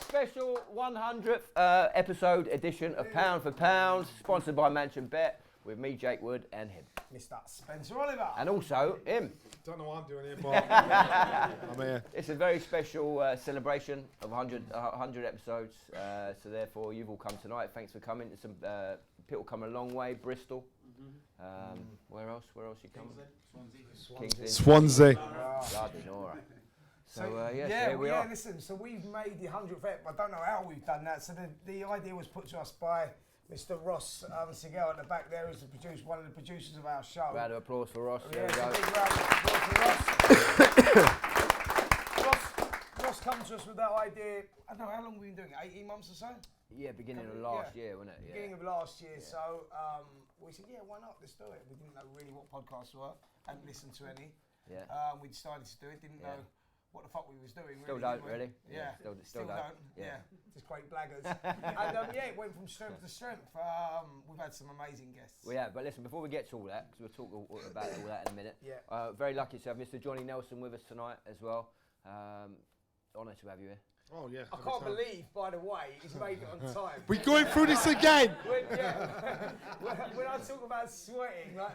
Special 100th episode edition of Pound for Pound, sponsored by Mansion Bet, with me, Jake Wood, and him. Mr. Spencer Oliver. And also him. Don't know what I'm doing here, but I'm here. It's a very special celebration of 100 episodes, so therefore you've all come tonight. Thanks for coming. Some people come a long way. Bristol. Where else you come? Swansea. Bloody Nora. So here we are. Listen, so we've made the 100th ep. I don't know how we've done that. So the idea was put to us by Mr. Ross Sigel at the back there, who's one of the producers of our show. Round of applause for Ross. There we Yeah, go. a big round of applause for Ross. Ross come to us with that idea. I don't know, how long have we been doing it? 18 months or so? Yeah, beginning of last year, wasn't it? Beginning of last year. So we said, yeah, why not? Let's do it. We didn't know really what podcasts were. Hadn't listened to any. Yeah. We decided to do it. Didn't know what the fuck we was doing. Still really, don't, really? Yeah. Still don't. Yeah. Just great blaggers. And it went from strength to strength. We've had some amazing guests. We have, but listen, before we get to all that, because we'll talk about all that in a minute. Yeah. Very lucky to have Mr. Johnny Nelson with us tonight as well. Honour to have you here. Oh yeah. I can't believe, by the way, he's made it on time. We're going through this again. When I talk about sweating, like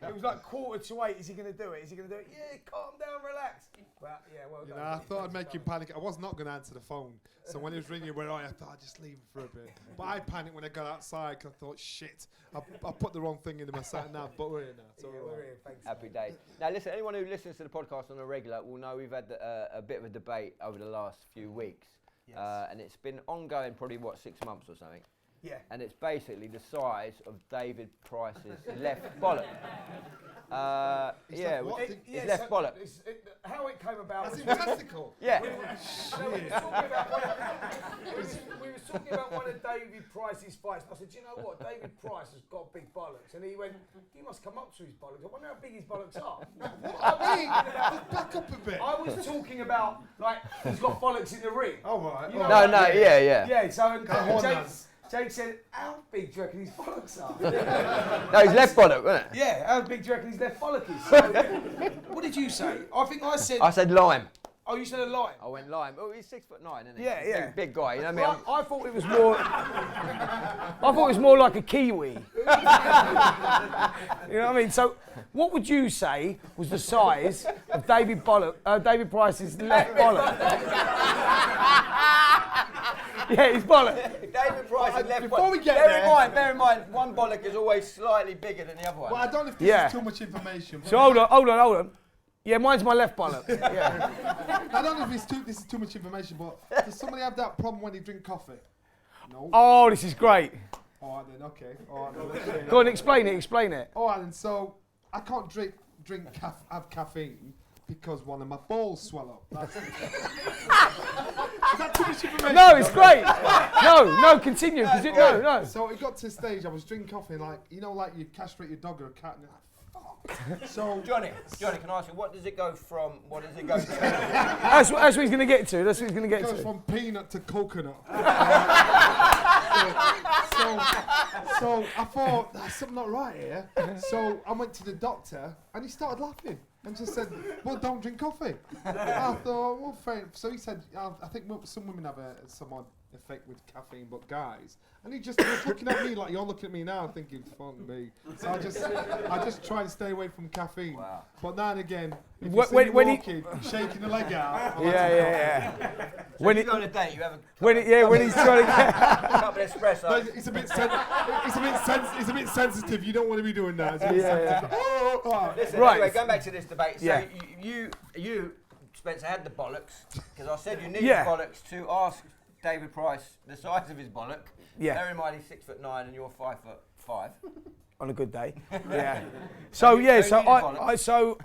it was like 7:45. Is he going to do it? Is he going to do it? Yeah, calm down, relax. But yeah, well done. I thought I'd make you panic. I was not going to answer the phone. So when he was ringing, where I thought I'd just leave him for a bit. But I panicked when I got outside because I thought, shit, I put the wrong thing into my sat nav. But we're here now. So we're here. Thanks. Happy days. Now listen, anyone who listens to the podcast on a regular will know we've had a bit of a debate over the last few weeks. Yes. And it's been ongoing probably, 6 months or something? Yeah. And it's basically the size of David Price's left bollock. His left bollock. How it came about was testicle. Yeah. We were talking about one of David Price's fights. I said, do you know what? David Price has got big bollocks. And he went, you must come up to his bollocks. I wonder how big his bollocks are. Back up a bit. I was talking about, like, he's got bollocks in the ring. Oh, right. You know, yeah. Yeah, so Jake said, how big do you reckon his bollocks are? No, his left bollock, wasn't it? Yeah, how big do you reckon his left bollock is? So, what did you say? I said lime. Oh, you said a line? I went lime. Oh, he's 6'9", isn't he? Yeah. Big guy, you know what I mean? I thought it was more. I thought it was more like a kiwi. You know what I mean? So, what would you say was the size of David Price's left bollock? Yeah, his bollock. David Price's left before bollock. we get there, Bear in mind, one bollock is always slightly bigger than the other one. Well, I don't know if this is too much information. So hold on. Yeah, mine's my left bollock. Yeah. I don't know if this is too much information, but does somebody have that problem when they drink coffee? No. Oh, this is great. All right then, okay. All right then. Go on, explain it. All right then, so I can't have caffeine because one of my balls swell up. Is that too much information? No, it's great. No, continue. No. So it got to the stage, I was drinking coffee and like you castrate your dog or a cat and you're like, fuck. So Johnny, can I ask you, what does it go to? That's what he's going to get to. It goes from peanut to coconut. So I thought, there's something not right here. So I went to the doctor and he started laughing and just said, well, don't drink coffee. I thought, well, fair. So he said, I think some women have some odd effect with caffeine, but guys, and he just was looking at me like you're looking at me now, thinking, "Fuck me." So I just try to stay away from caffeine. Wow. But now and again, if When- you see when me he- walking, shaking the leg out, Yeah. So When you it- go on a date, you have a when he's trying to get. couple of espresso. no, it's a bit sensitive. You don't want to be doing that. It's a bit sensitive. Oh. Listen, Right. anyway, going back to this debate. So Yeah. you, Spencer, had the bollocks because I said you needed Yeah. bollocks to ask David Price the size of his bollock. Yeah. Bear in mind he's 6'9" and you're 5'5". On a good day, yeah. So yeah, so Don't need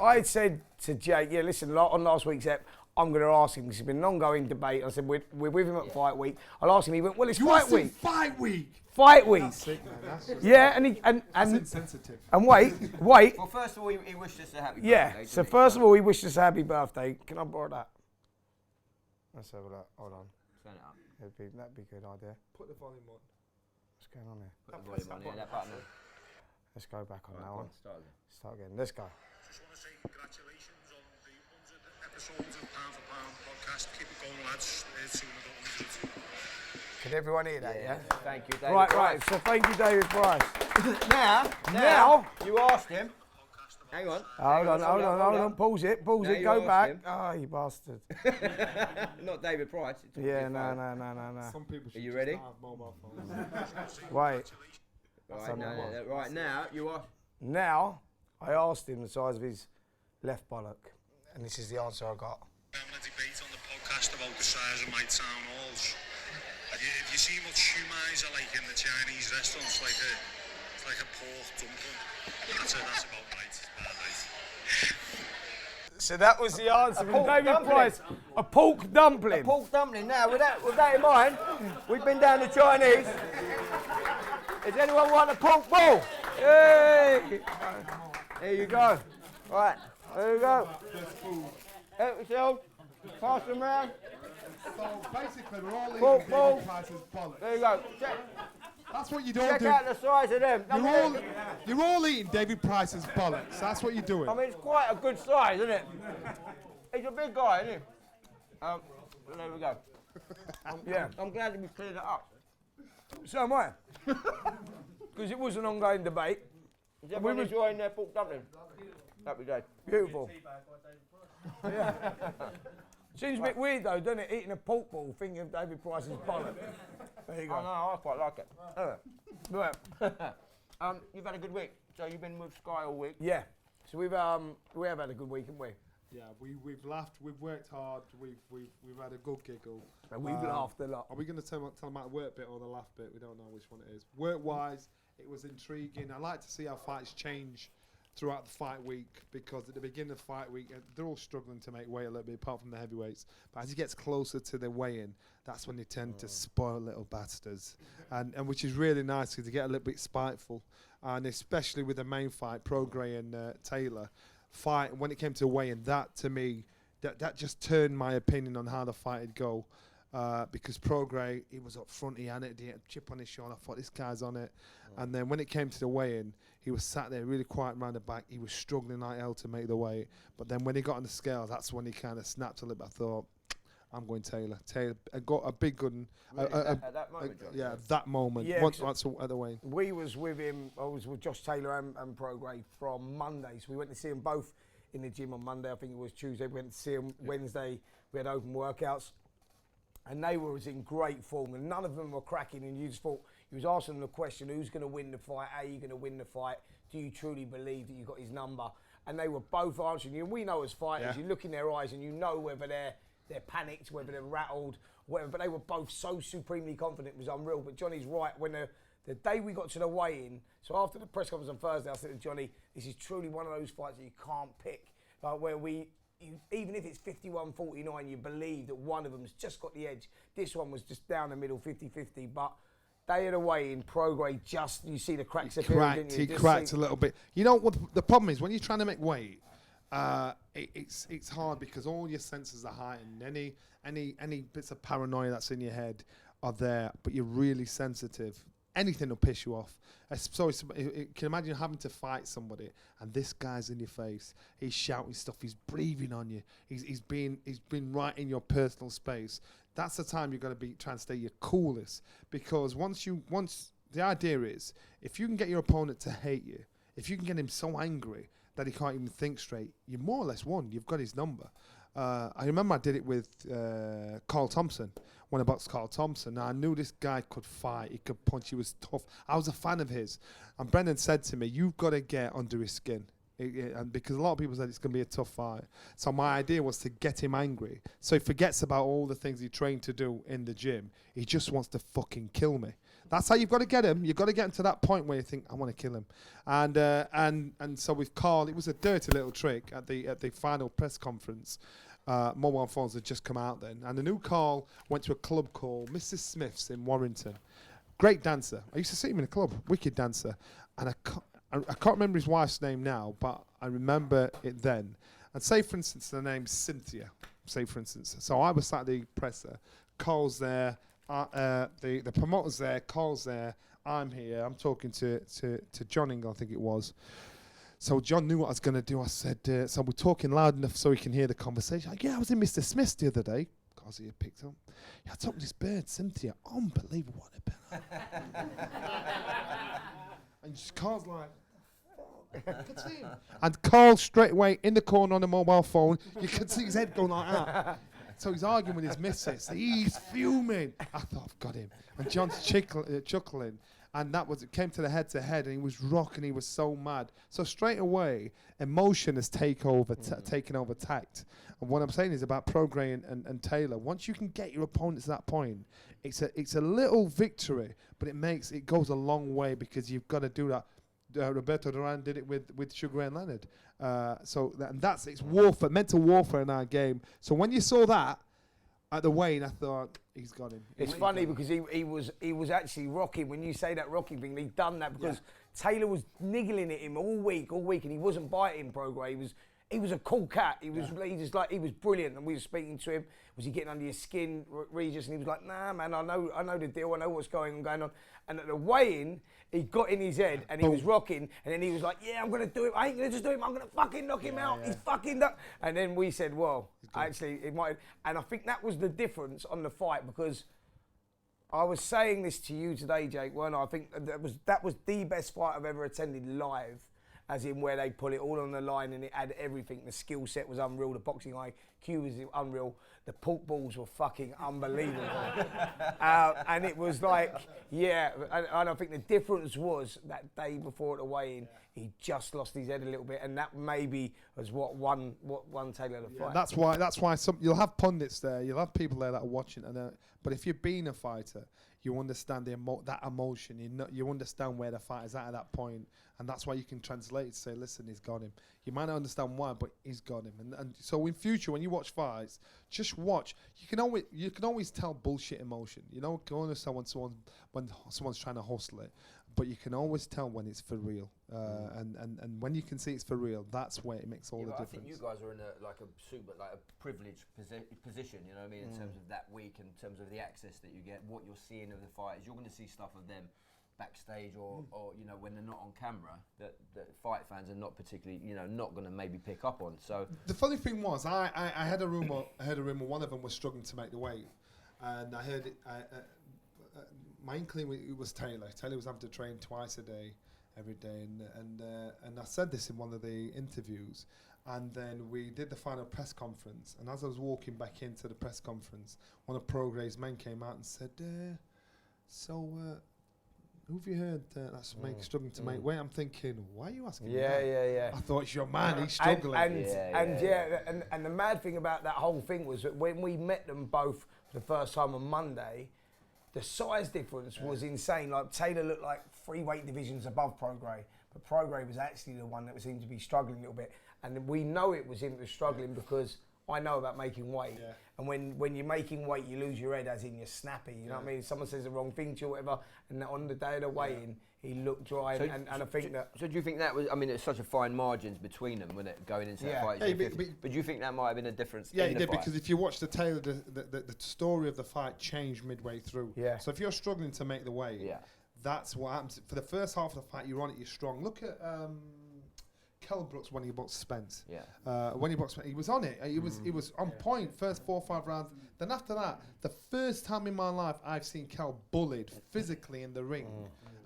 I said to Jake, yeah, listen, on last week's ep, I'm going to ask him because it's been an ongoing debate. I said we're with him at fight week. I'll ask him. He went, well, it's You fight asked him week. Fight week. Fight week. That's sick, man. That's just Yeah, that's and insensitive. wait. Well, first of all, he wished us a happy Yeah. birthday. So didn't he? first of all, he wished us a happy birthday. Can I borrow that? Let's have a look. Hold on. Turn it up. That'd be a good idea. Put the volume on. What's going on here? Put the volume on, yeah, that button on. Let's go back on Right, that go one. on, start again. Start again. Let's go. Just want to say congratulations on the 100 episodes of Pound for Pound podcast. Keep it going, lads. Soon as the 100. Can everyone hear that? Yeah. Thank you, David. Right. So thank you, David Price. Now, you asked him. Hang on. Hold on. Pause it. Now it. you Go asked back. him. Oh, you bastard. Not David Price. it's Yeah, your father. no. Some people should you just ready? not have mobile phones. Wait. Right, no, right now, you asked. Now, I asked him the size of his left bollock, and this is the answer I got. Having a debate on the podcast about the size of my town halls. Have you seen what shumais are like in the Chinese restaurants? It's like a pork dumpling. That's about right. It's about right. So that was the answer from pork David dumpling. Price. A pork dumpling. Pork dumpling. Now, with that in mind, we've been down to Chinese. Does anyone want a pork ball? Hey! There you go. Right, there you go. Help yourself. Pass them round. So basically, we're all Pork eating ball. David Price's bollocks. There you go. That's what you don't Check do. out the size of them. You're all eating David Price's bollocks. That's what you're doing. I mean, it's quite a good size, isn't it? He's a big guy, isn't he? There we go. Yeah. I'm glad that we cleared it up. So am I. Because it was an ongoing debate. Is everyone enjoying their pork dumpling? Happy day. Beautiful. Yeah. Seems a bit weird though, doesn't it? Eating a pork ball, thinking of David Price's bollock. There you Oh, go. no, I quite like it. Right. You've had a good week. So you've been with Sky all week. Yeah. So we have had a good week, haven't we? Yeah, we've laughed, we've worked hard, we've had a good giggle. And we've laughed a lot. Are we going to tell them about the work bit or the laugh bit? We don't know which one it is. Work-wise, it was intriguing. I like to see how fights change throughout the fight week, because at the beginning of the fight week, they're all struggling to make weight a little bit, apart from the heavyweights. But as it gets closer to the weigh-in, that's when they tend to spoil little bastards, and which is really nice because they get a little bit spiteful, and especially with the main fight, Prograis and Taylor fight. When it came to weigh-in, that to me, that just turned my opinion on how the fight would go. Because Prograis, he was up front, he had it, he had a chip on his shoulder. I thought, this guy's on it. And then when it came to the weigh-in, he was sat there really quiet around the back. He was struggling like hell to make the weight. But then when he got on the scales, that's when he kind of snapped a little bit. I thought, I'm going Taylor. Taylor got a big good one. At that moment, John. Yeah, that moment. Yeah, Once at the weigh-in. We was with him, I was with Josh Taylor and Prograis from Monday. So we went to see them both in the gym on Monday. I think it was Tuesday. We went to see them Wednesday. We had open workouts. And they were in great form, and none of them were cracking. And you just thought, you was asking them the question, who's going to win the fight? How are you going to win the fight? Do you truly believe that you got his number? And they were both answering you. And we know as fighters, you look in their eyes and you know whether they're panicked, whether they're rattled, whatever. But they were both so supremely confident, it was unreal. But Johnny's right. When the day we got to the weigh-in, so after the press conference on Thursday, I said to Johnny, this is truly one of those fights that you can't pick. Like where even if it's 51-49, you believe that one of them's just got the edge. This one was just down the middle, 50-50. But they had a weigh-in. Prograis just, you see the cracks appearing, didn't you? He cracked a little bit. You know what the problem is when you're trying to make weight? It's hard because all your senses are heightened. Any bits of paranoia that's in your head are there, but you're really sensitive. anything will piss you off. You can imagine having to fight somebody, and this guy's in your face. He's shouting stuff. He's breathing on you. He's been right in your personal space. That's the time you're going to be trying to stay your coolest, because once the idea is, if you can get your opponent to hate you, if you can get him so angry that he can't even think straight, you more or less won. You've got his number. I remember I did it with Carl Thompson, when I boxed Carl Thompson. Now, I knew this guy could fight, he could punch, he was tough. I was a fan of his. And Brendan said to me, you've got to get under his skin. And because a lot of people said it's going to be a tough fight. So my idea was to get him angry, so he forgets about all the things he trained to do in the gym. He just wants to fucking kill me. That's how you've got to get him. You've got to get him to that point where you think, I want to kill him. And so with Carl, it was a dirty little trick at the final press conference. Mobile phones had just come out then. And the new Carl went to a club called Mrs. Smith's in Warrington. Great dancer. I used to see him in a club, wicked dancer. And I can't remember his wife's name now, but I remember it then. And say, for instance, the name's Cynthia. Say, for instance. So I was sat at the presser. Carl's there. The promoter's there. Carl's there. I'm here. I'm talking to John Ingle, I think it was. So John knew what I was going to do. I said, so we're talking loud enough so he can hear the conversation. Yeah, I was in Mr. Smith's the other day. Because he had picked up. Yeah, I took this bird, Cynthia. Unbelievable. What a bird. And Carl's like, you can see him. And Carl straight away in the corner on the mobile phone, you can see his head going like that. So he's arguing with his missus. He's fuming. I thought, I've got him. And John's chuckling. And it came to the head-to-head, and he was rocking. He was so mad. So straight away, emotion has taken over tact. And what I'm saying is about Prograis and Taylor. Once you can get your opponent to that point, it's a little victory, but it goes a long way, because you've got to do that. Roberto Duran did it with Sugar Ray Leonard. It's warfare, mental warfare in our game. So when you saw that at the weigh-in, I thought, he's got him. It's funny because he was actually rocking. When you say that rocking thing, he'd done that because Taylor was niggling at him all week, and he wasn't biting Prograis. He was a cool cat. He was brilliant, and we were speaking to him. Was he getting under your skin, Regis? And he was like, nah, man, I know the deal. I know what's going on. And at the weigh-in, he got in his head and he was rocking, and then he was like, yeah, I'm gonna do it. I ain't gonna just do it. I'm gonna fucking knock him out. He's fucking done. And then we said, well, actually, it might. And I think that was the difference on the fight, because I was saying this to you today, Jake, weren't I? I think that was the best fight I've ever attended live. As in where they put it all on the line and it had everything. The skill set was unreal. The boxing IQ was unreal. The pork balls were fucking unbelievable. And it was like, and I think the difference was that day before the weigh-in, he just lost his head a little bit, and that maybe was what won Taylor the fight. That's why you'll have pundits there. You'll have people there that are watching, but if you've been a fighter, you understand that emotion. You understand where the fighter's at that point, and that's why you can translate it to say, listen, he's got him. You might not understand why, but he's got him. And so in future, when you watch fights, just watch. You can always tell bullshit emotion. You know, you can understand when someone's trying to hustle it, but you can always tell when it's for real. And when you can see it's for real, that's where it makes all the difference. I think you guys are in a privileged position, you know what I mean, in terms of that week, in terms of the access that you get, what you're seeing of the fighters. You're going to see stuff of them backstage or you know, when they're not on camera, that fight fans are not particularly, you know, not going to maybe pick up on. So the funny thing was, I had a rumor one of them was struggling to make the weight, and I heard it. My inkling it was Taylor. Taylor was having to train twice a day, every day, and I said this in one of the interviews. And then we did the final press conference, and as I was walking back into the press conference, one of Prograis' men came out and said, who have you heard that's struggling to make weight? I'm thinking, why are you asking me that? Yeah. I thought, it's your man, he's struggling. And the mad thing about that whole thing was that when we met them both for the first time on Monday, the size difference was insane. Like, Taylor looked like 3 weight divisions above Prograis, but Prograis was actually the one that seemed to be struggling a little bit. And we know it was him that was struggling because I know about making weight. Yeah. And when you're making weight, you lose your head, as in you're snappy. You know what I mean? If someone says the wrong thing to you or whatever, and on the day of the weigh-in, he looked dry. So and I think that... So do you think that was... I mean, it's such a fine margins between them when it going into that fight. But do you think that might have been a difference in the fight? Yeah, it did, because if you watch the Taylor, the story of the fight changed midway through. Yeah. So if you're struggling to make the weight... Yeah. that's what happens. For the first half of the fight, you're on it, you're strong. Look at Kell Brooks when he boxed Spence. Yeah. When he boxed Spence, he was on it. He was on point first 4 or 5 rounds. Then after that, the first time in my life I've seen Kell bullied physically in the ring.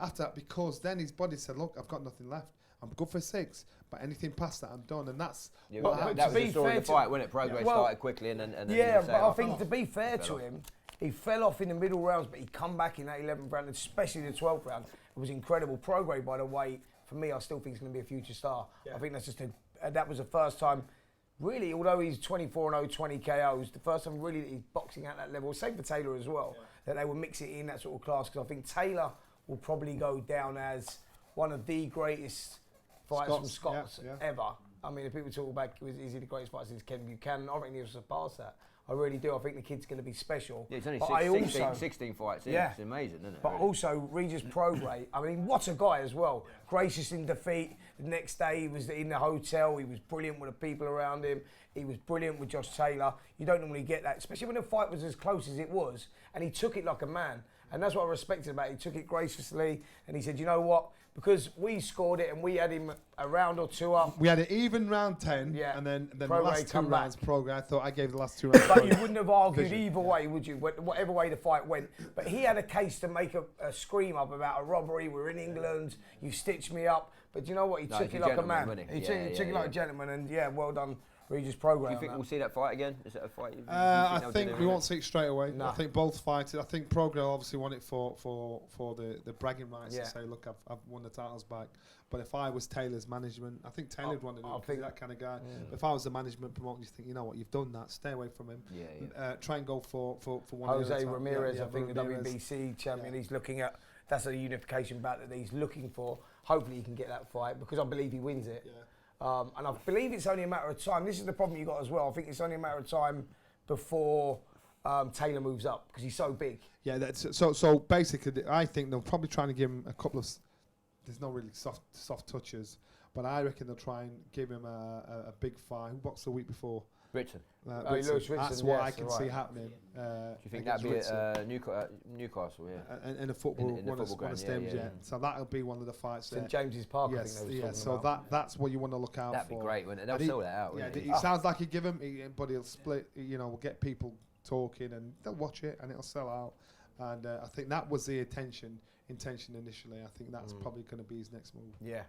After that, because then his body said, "Look, I've got nothing left. I'm good for 6, but anything past that, I'm done." And that's Yeah, what that happened. was to the be story fair of the to- fight when it progress Well, started quickly and then Yeah, you say, but I "Oh, think to be fair fell to off." him, he fell off in the middle rounds, but he come back in that 11th round, especially the 12th round. It was incredible. Prograis, by the way, for me, I still think he's going to be a future star. I think that's just that was the first time, really, although he's 24-0, 20 KOs, the first time really that he's boxing at that level. Same for Taylor as well, that they will mix it in that sort of class, because I think Taylor will probably go down as one of the greatest fighters from Scots ever. I mean, if people talk about is he the greatest fighter since Kevin Buchanan, I think he'll surpass that. I really do. I think the kid's going to be special. Yeah, it's only But 16 fights in. Yeah. It's amazing, isn't it? But really? also, Regis Prograis, I mean, what a guy as well. Gracious in defeat. The next day, he was in the hotel. He was brilliant with the people around him. He was brilliant with Josh Taylor. You don't normally get that, especially when the fight was as close as it was. And he took it like a man. And that's what I respected about it. He took it graciously. And he said, you know what? Because we scored it and we had him a round or 2 up. We had an even round 10, Yeah. and then the Prograis last 2 come rounds, back. Prograis, I thought I gave the last 2 rounds. But you wouldn't have argued Vision. either way, would you? Whatever way the fight went. But he had a case to make a scream up about a robbery. We're in England. You stitched me up. But you know what? He No, took he's it a like a gentleman, man. wasn't he? He took it like a gentleman. And yeah, well done, Regis Prograis. Do you on think that. we'll see that fight again? Is it a fight? I think we won't see it straight away. No. I think both fighters. I think Prograis obviously won it for the bragging rights Yeah. to say, look, I've won the titles back. But if I was Taylor's management, I think Taylor'd want to do I it 'cause think- he's that kind of guy. But if I was the management promoter, you think, you know what, you've done that. Stay away from him. Yeah. Try and go for one. of the Jose other Ramirez, yeah, I think, the Ramirez. WBC champion. He's looking at. That's a unification bout that he's looking for. Hopefully, he can get that fight because I believe he wins it. Yeah. And I believe it's only a matter of time. This is the problem you got as well. I think it's only a matter of time before Taylor moves up because he's so big. Yeah, that's so basically, I think they'll probably try and give him a couple of. There's no really soft touches, but I reckon they'll try and give him a big fight. Who boxed the week before? Ritson. Lewis Ritson, That's what I yes, can right. see happening. Do you think against that'd be Ritson. at Newcastle? Yeah. in a football, in the one of football the ground, stems, yeah. So that'll be one of the fights. St James's Park, I Yes, think they yeah. was So talking about. that's what you want to look out That'd for. be great, wouldn't it? They'll And sell that out. Yeah, wouldn't it they? sounds like he'd give him, but he'll split. You know, we'll get people talking, and they'll watch it, and it'll sell out. And I think that was the intention initially. I think that's probably going to be his next move. Yeah.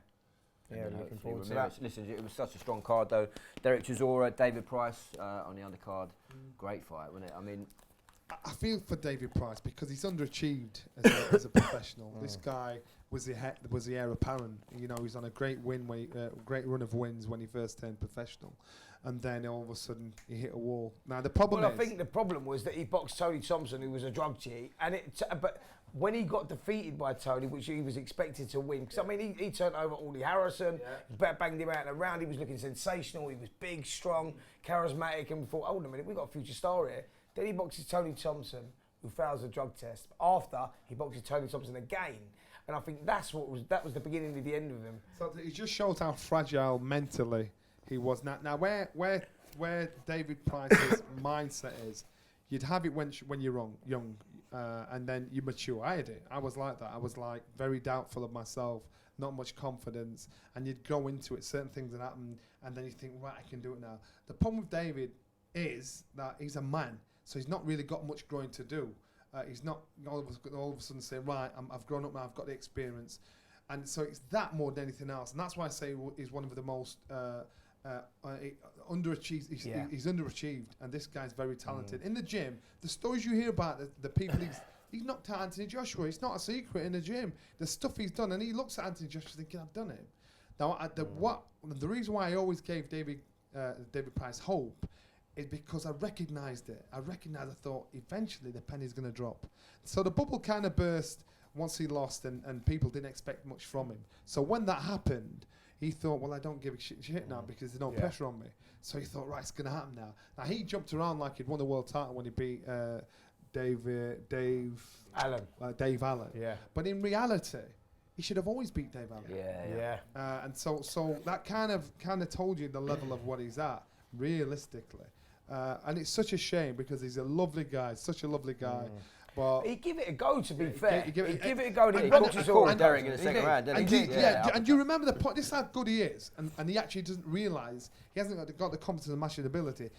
Yeah, And then looking hopefully forward to Ramirez. that. Listen, it was such a strong card though. Derek Chisora, David Price on the undercard. Great fight, wasn't it? I mean, I feel for David Price because he's underachieved as a professional. This guy was the heir apparent. You know, he's on a great great run of wins when he first turned professional, and then all of a sudden he hit a wall. Now the problem Well, is, I think the problem was that he boxed Tony Thompson, who was a drug cheat, and but when he got defeated by Tony, which he was expected to win, because I mean he turned over Ollie Harrison, banged him out in a round. He was looking sensational. He was big, strong, charismatic, and we thought, hold on a minute, we've got a future star here. Then he boxes Tony Thompson, who fails the drug test. After he boxes Tony Thompson again, and I think that was the beginning of the end of him. so it just shows how fragile mentally he was. Now where David Price's mindset is, you'd have it when you're young, and then you mature. I had it. I was like that. I was like very doubtful of myself, not much confidence, and you'd go into it. Certain things that happen, and then you think, right, I can do it now. The problem with David is that he's a man, so he's not really got much growing to do. He's not all of a sudden saying, right, I've grown up now, I've got the experience. And so it's that more than anything else. And that's why I say he's one of the most underachieved. He's underachieved, and this guy's very talented. In the gym, the stories you hear about the people he's knocked out Anthony Joshua. It's not a secret in the gym. The stuff he's done, and he looks at Anthony Joshua thinking, I've done it. Now, the reason why I always gave David Price hope is because I recognised it. I thought eventually the penny's going to drop. So the bubble kind of burst once he lost, and people didn't expect much from him. So when that happened, he thought, well, I don't give a shit now because there's no pressure on me. So he thought, right, it's going to happen now. Now, he jumped around like he'd won the world title when he beat Dave Allen. Yeah. But in reality, he should have always beat Dave Allen. Yeah. And so that kind of told you the level of what he's at, realistically. And it's such a shame because he's a lovely guy, such a lovely guy. But He'd give it a go, to be Yeah, fair. he'd give He'd it- give it a go, and He he caught booked his all. Derek in the second round, didn't And he? and you remember the point. This is how good he is, and he actually doesn't realise he hasn't got the competence and matching ability.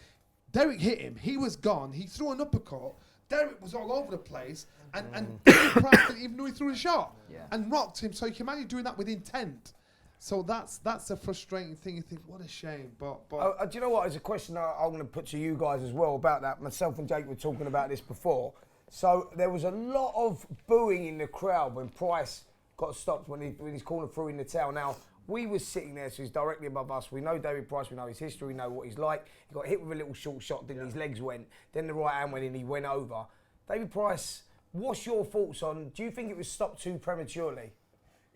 Derek hit him. He was gone. He threw an uppercut. Derek was all over the place, and David Price didn't even know he threw a shot, and rocked him. So you can imagine doing that with intent. So that's a frustrating thing. You think, what a shame. But Do you know what? There's a question I'm going to put to you guys as well about that. Myself and Jake were talking about this before. So there was a lot of booing in the crowd when Price got stopped when his corner threw in the towel. Now, we were sitting there, so he's directly above us. We know David Price, we know his history, we know what he's like. He got hit with a little short shot, then his legs went, then the right hand went in, he went over. David Price, what's your thoughts on, do you think it was stopped too prematurely?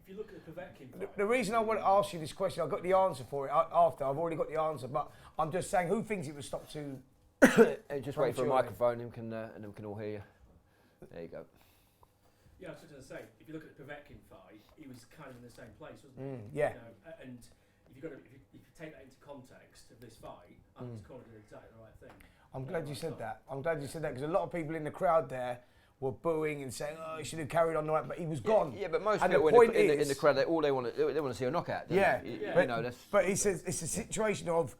If you look at the Povetkin fight, The reason I want to ask you this question, I got the answer for it after, I've already got the answer, but I'm just saying, who thinks it was stopped too Just wait for a microphone and we can all hear you. There you go. yeah, I was just going to say, if you look at the Povetkin fight, he was kind of in the same place, wasn't he? Yeah. You know, and if you take that into context of this fight, I think his corner did exactly the right thing. I'm glad you said that. I'm glad you said that because a lot of people in the crowd there were booing and saying, "Oh, he should have carried on the right," but he was gone. Yeah, but most And people the point in is- the crowd, they want to see a knockout. Don't Yeah, they? Yeah. But, You know, that's but he says it's a situation of,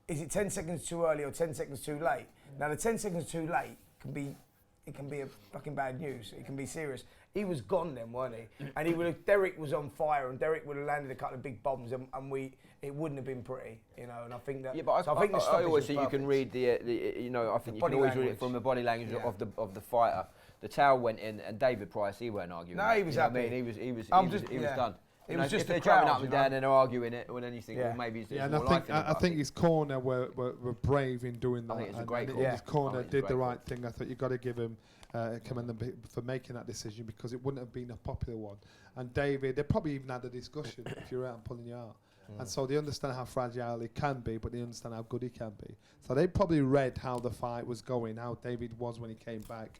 is it 10 seconds too early or 10 seconds too late? Now the 10 seconds too late can be a fucking bad news. It can be serious. He was gone then, weren't he? And Derek was on fire, and Derek would have landed a couple of big bombs, and it wouldn't have been pretty, you know. And I think that. Yeah, but so I think the I stoppage always was think you can perfect. read the you know, I think you can body always read language. it from the body language Yeah. of the fighter. The towel went in, and David Price, he weren't arguing. No, he was You know what I happy. mean, he was Yeah. done. It You know, was just if the they're jumping crowd, up and you know. down and they're arguing it, well, then you think, Yeah. well, maybe it's yeah, and more I think life in it, I but think his corner were brave in doing that. I think it's a and great and call. his corner I think it's a did the great right thing. I thought you got to give him commend them for making that decision because it wouldn't have been a popular one. And David, they probably even had a discussion if you're out and pulling you out. And so they understand how fragile he can be, but they understand how good he can be. So they probably read how the fight was going, how David was when he came back,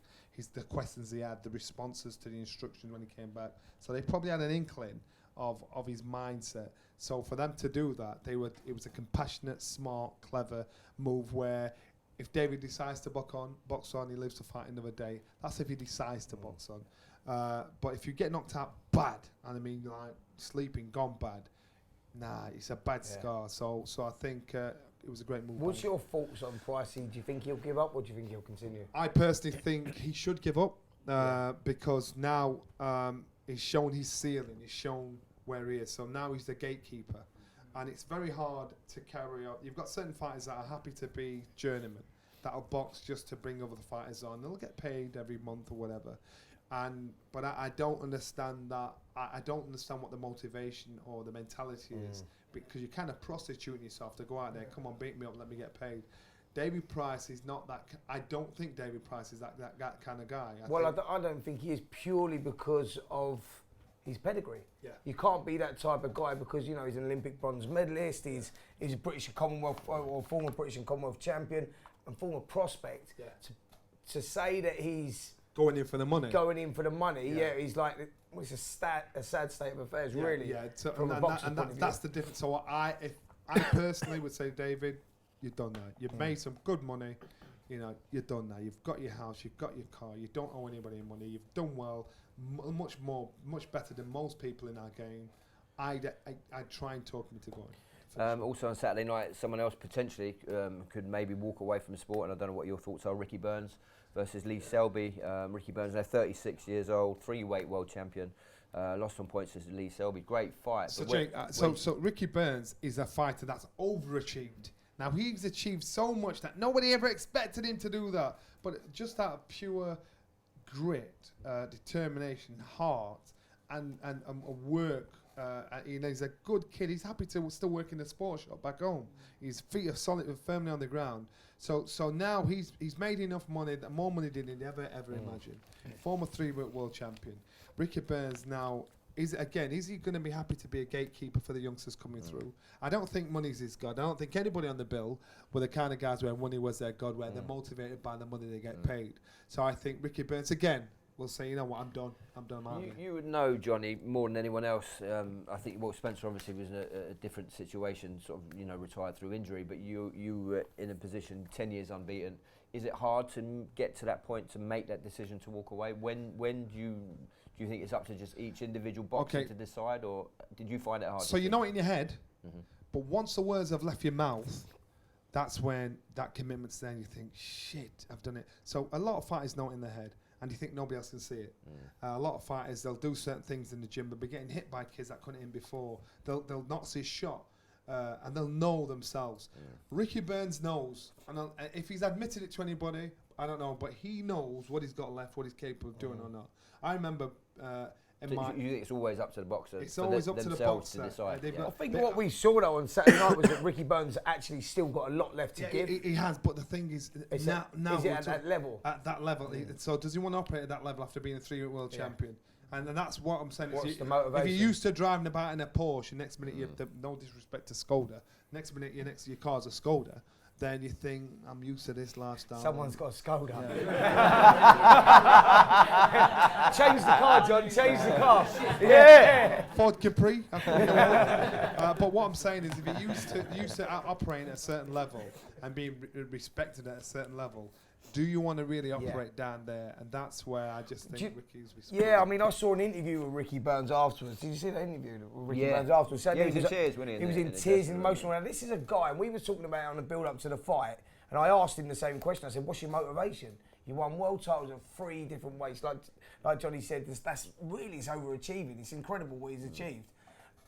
the questions he had, the responses to the instructions when he came back. So they probably had an inkling of his mindset. So for them to do that, it was a compassionate, smart, clever move where if David decides to box on, he lives to fight another day. That's if he decides to box on. But if you get knocked out bad, and I mean like sleeping, gone bad, nah, it's a bad scar. So I think it was a great move. What's by him. your thoughts on Pricey? Do you think he'll give up, or do you think he'll continue? I personally think he should give up because now he's shown his ceiling, he's shown where he is. So now he's the gatekeeper. And it's very hard to carry out. You've got certain fighters that are happy to be journeymen, that'll box just to bring other fighters on. They'll get paid every month or whatever. But I don't understand that. I don't understand what the motivation or the mentality is, because you're kind of prostituting yourself to go out there, come on, beat me up, let me get paid. David Price is not that. I don't think David Price is that kind of guy. I don't think he is purely because of his pedigree. Yeah. You can't be that type of guy because, you know, he's an Olympic bronze medalist, he's a British and Commonwealth, or former British and Commonwealth champion, and former prospect. Yeah. To say that he's going in for the money. going in for the money, he's like, well, it's a sad state of affairs, really. Yeah, so, from a boxer's point of view. that's the difference. So I personally would say, David, you're done now. You've made some good money. You know, you're done now. You've got your house, you've got your car. You don't owe anybody money. You've done well, much better than most people in our game. I'd try and talk him into going. Also on Saturday night, someone else potentially could maybe walk away from the sport, and I don't know what your thoughts are. Ricky Burns versus Lee Selby. Ricky Burns, now 36 years old, 3-weight world champion. Lost on points to Lee Selby. Great fight. So Ricky Burns is a fighter that's overachieved. Now he's achieved so much that nobody ever expected him to do that. But just out of pure grit, determination, heart, and work. You know, he's a good kid. He's happy to still work in the sports shop back home. His feet are solid and firmly on the ground. So now he's made enough money, more money than he'd ever imagined. Former 3-weight world champion. Ricky Burns now is he going to be happy to be a gatekeeper for the youngsters coming through? I don't think money's his god. I don't think anybody on the bill were the kind of guys where money was their god, where they're motivated by the money they get paid. So I think Ricky Burns, again, will say, you know what, I'm done. I'm out. You would know, Johnny, more than anyone else. I think, well, Spencer obviously was in a different situation, sort of, retired through injury, but you were in a position 10 years unbeaten. Is it hard to get to that point to make that decision to walk away? When do you think it's up to just each individual boxer to decide, or did you find it hard? So you know it in your head, but once the words have left your mouth, that's when that commitment's there and you think, shit, I've done it. So a lot of fighters know it in their head and you think nobody else can see it. A lot of fighters, they'll do certain things in the gym, they'll be getting hit by kids that couldn't hit him before. They'll not see a shot and they'll know themselves. Ricky Burns knows, and if he's admitted it to anybody, I don't know, but he knows what he's got left, what he's capable of doing or not. I remember... you think it's always up to the boxer? It's always up to the boxer to decide. I think what we saw though on Saturday night was that Ricky Burns actually still got a lot left to give. He has, but the thing is, now is it at that level? At that level. So does he want to operate at that level after being a 3-weight world champion? And that's what I'm saying. What's the motivation? If you're used to driving about in a Porsche, next minute you have no disrespect to Skoda, next minute your car's a Skoda, then you think, I'm used to this lifestyle. Someone's got a Skoda. Change the car, John. Change the car. Yeah. Ford Capri. But what I'm saying is, if you're used to operating at a certain level and being respected at a certain level, do you want to really operate down there? And that's where I just think Ricky's respected. Yeah, I mean, I saw an interview with Ricky Burns afterwards. Did you see that interview with Ricky Burns afterwards? Yeah, he was in tears, wasn't he? He was in tears and emotional. Now, this is a guy, and we were talking about it on the build-up to the fight, and I asked him the same question. I said, what's your motivation? You won world titles in 3 different ways. Like Johnny said, that's really overachieving. It's incredible what he's achieved.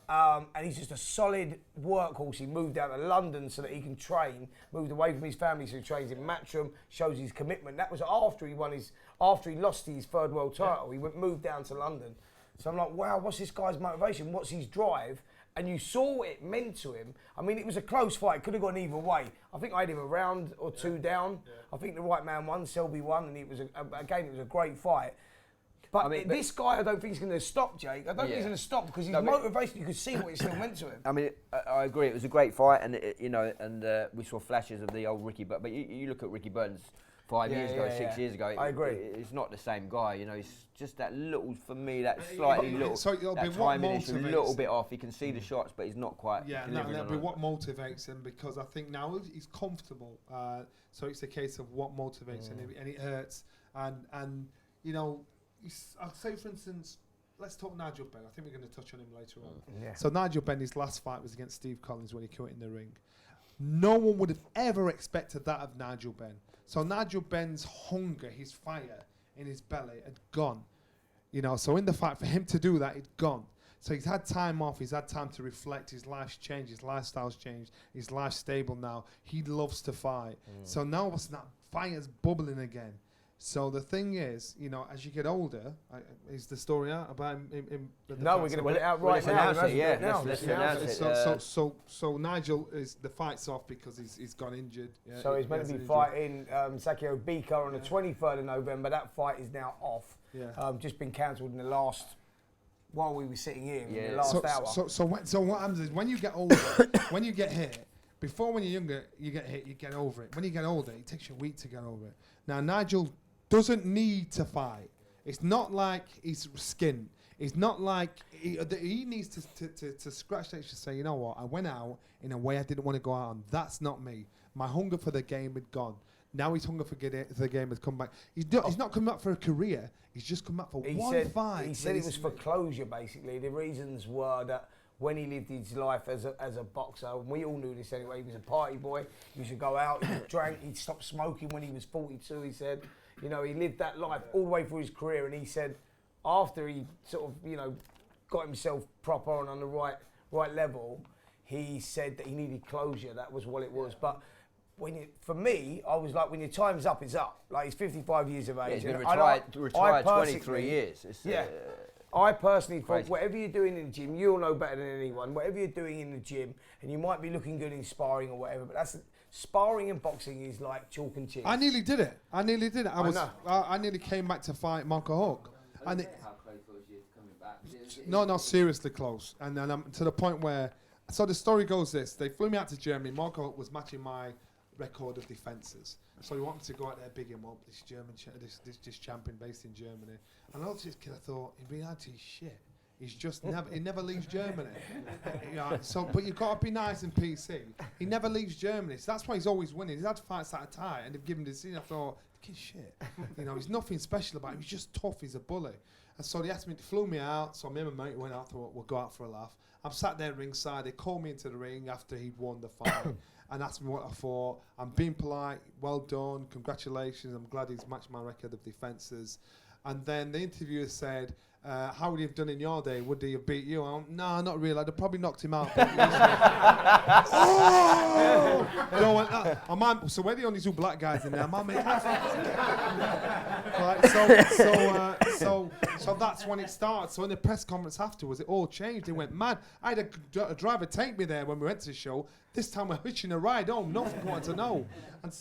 And he's just a solid workhorse. He moved down to London so that he can train, moved away from his family, so he trains in Matchroom, shows his commitment. That was after he lost his 3rd world title. He moved down to London. So I'm like, wow, what's this guy's motivation? What's his drive? And you saw what it meant to him. I mean, it was a close fight. It could have gone either way. I think I had him a round or 2 down. I think the right man won, Selby won, and it was a great fight. But this guy, I don't think he's going to stop, Jake. I don't think he's going to stop because his motivation, you could see what it still meant to him. I mean, I agree. It was a great fight, and we saw flashes of the old Ricky. But you look at Ricky Burns 5 years ago, 6 years ago. I agree. It's not the same guy. He's just that little, for me, that slightly little. So it'll be that what timing is a motivates little bit off. He can see the shots, but he's not quite. Yeah, that'll be what motivates him, because I think now he's comfortable. So it's a case of what motivates him, and it hurts. And I'll say, for instance, let's talk Nigel Benn. I think we're going to touch on him later on. Yeah. So Nigel Benn, his last fight was against Steve Collins when he quit in the ring. No one would have ever expected that of Nigel Benn. So Nigel Benn's hunger, his fire in his belly had gone. So in the fight, for him to do that, it'd gone. So he's had time off, he's had time to reflect, his life's changed, his lifestyle's changed, his life's stable now. He loves to fight. So now that fire's bubbling again. So the thing is, as you get older, is the story out about him? No, we're going to put it out right now. Let's announce it. So Nigel, the fight's off because he's got injured. Yeah, so he's meant to be fighting Sakio Bika on the 23rd of November. That fight is now off. Yeah. Just been cancelled in the last, while we were sitting here, in the last hour. So what happens is, when you get older, when you get hit, before when you're younger, you get hit, you get over it. When you get older, it takes you a week to get over it. Now, Nigel doesn't need to fight. It's not like he's skinned. It's not like he needs to scratch that and say, you know what, I went out in a way I didn't want to go out on. That's not me. My hunger for the game had gone. Now his hunger for the game has come back. He's not coming back for a career. He's just come back for one fight. He said it was for closure, basically. The reasons were that when he lived his life as a boxer, and we all knew this anyway, he was a party boy. He used to go out, he drank, he'd stopped smoking when he was 42, he said. He lived that life all the way through his career, and he said after he sort of, got himself proper and on the right level, he said that he needed closure. That was what it was. But for me, I was like, when your time's up, it's up. Like, he's 55 years of age. He's been retired 23 years. I personally thought, whatever you're doing in the gym, you'll know better than anyone. Whatever you're doing in the gym, and you might be looking good in sparring or whatever, but sparring and boxing is like chalk and cheese. I nearly did it. I nearly came back to fight Marco Huck. How close was you to coming back? No, seriously close. And then I'm to the point where, so the story goes this: they flew me out to Germany. Marco Huck was matching my record of defences. So he wanted to go out there big him up, this German, this champion based in Germany. And I looked at this kid, I thought, in reality, he's shit. He's just he never leaves Germany. But you've got to be nice and PC. He never leaves Germany, so that's why he's always winning. He's had fights that are tight, and they've given him this scene. I thought, the kid's shit. He's nothing special about him. He's just tough. He's a bully. And so they flew me out. So me and my mate went out. Thought we'll go out for a laugh. I'm sat there ringside. They called me into the ring after he'd won the fight and asked me what I thought. I'm being polite. Well done. Congratulations. I'm glad he's matched my record of defences. And then the interviewer said, how would he have done in your day? Would he have beat you? I went, no, not really. I'd have probably knocked him out. So we're the only two black guys in there. My mate. Right, so that's when it starts. So in the press conference afterwards, it all changed. It went mad. I had a driver take me there when we went to the show. This time we're hitching a ride home. Nothing wanted to know. And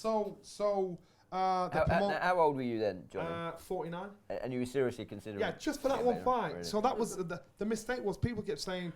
how old were you then, Johnny? 49. And you were seriously considering? Yeah, just for that one fight. Really? So that was the mistake. Was people kept saying,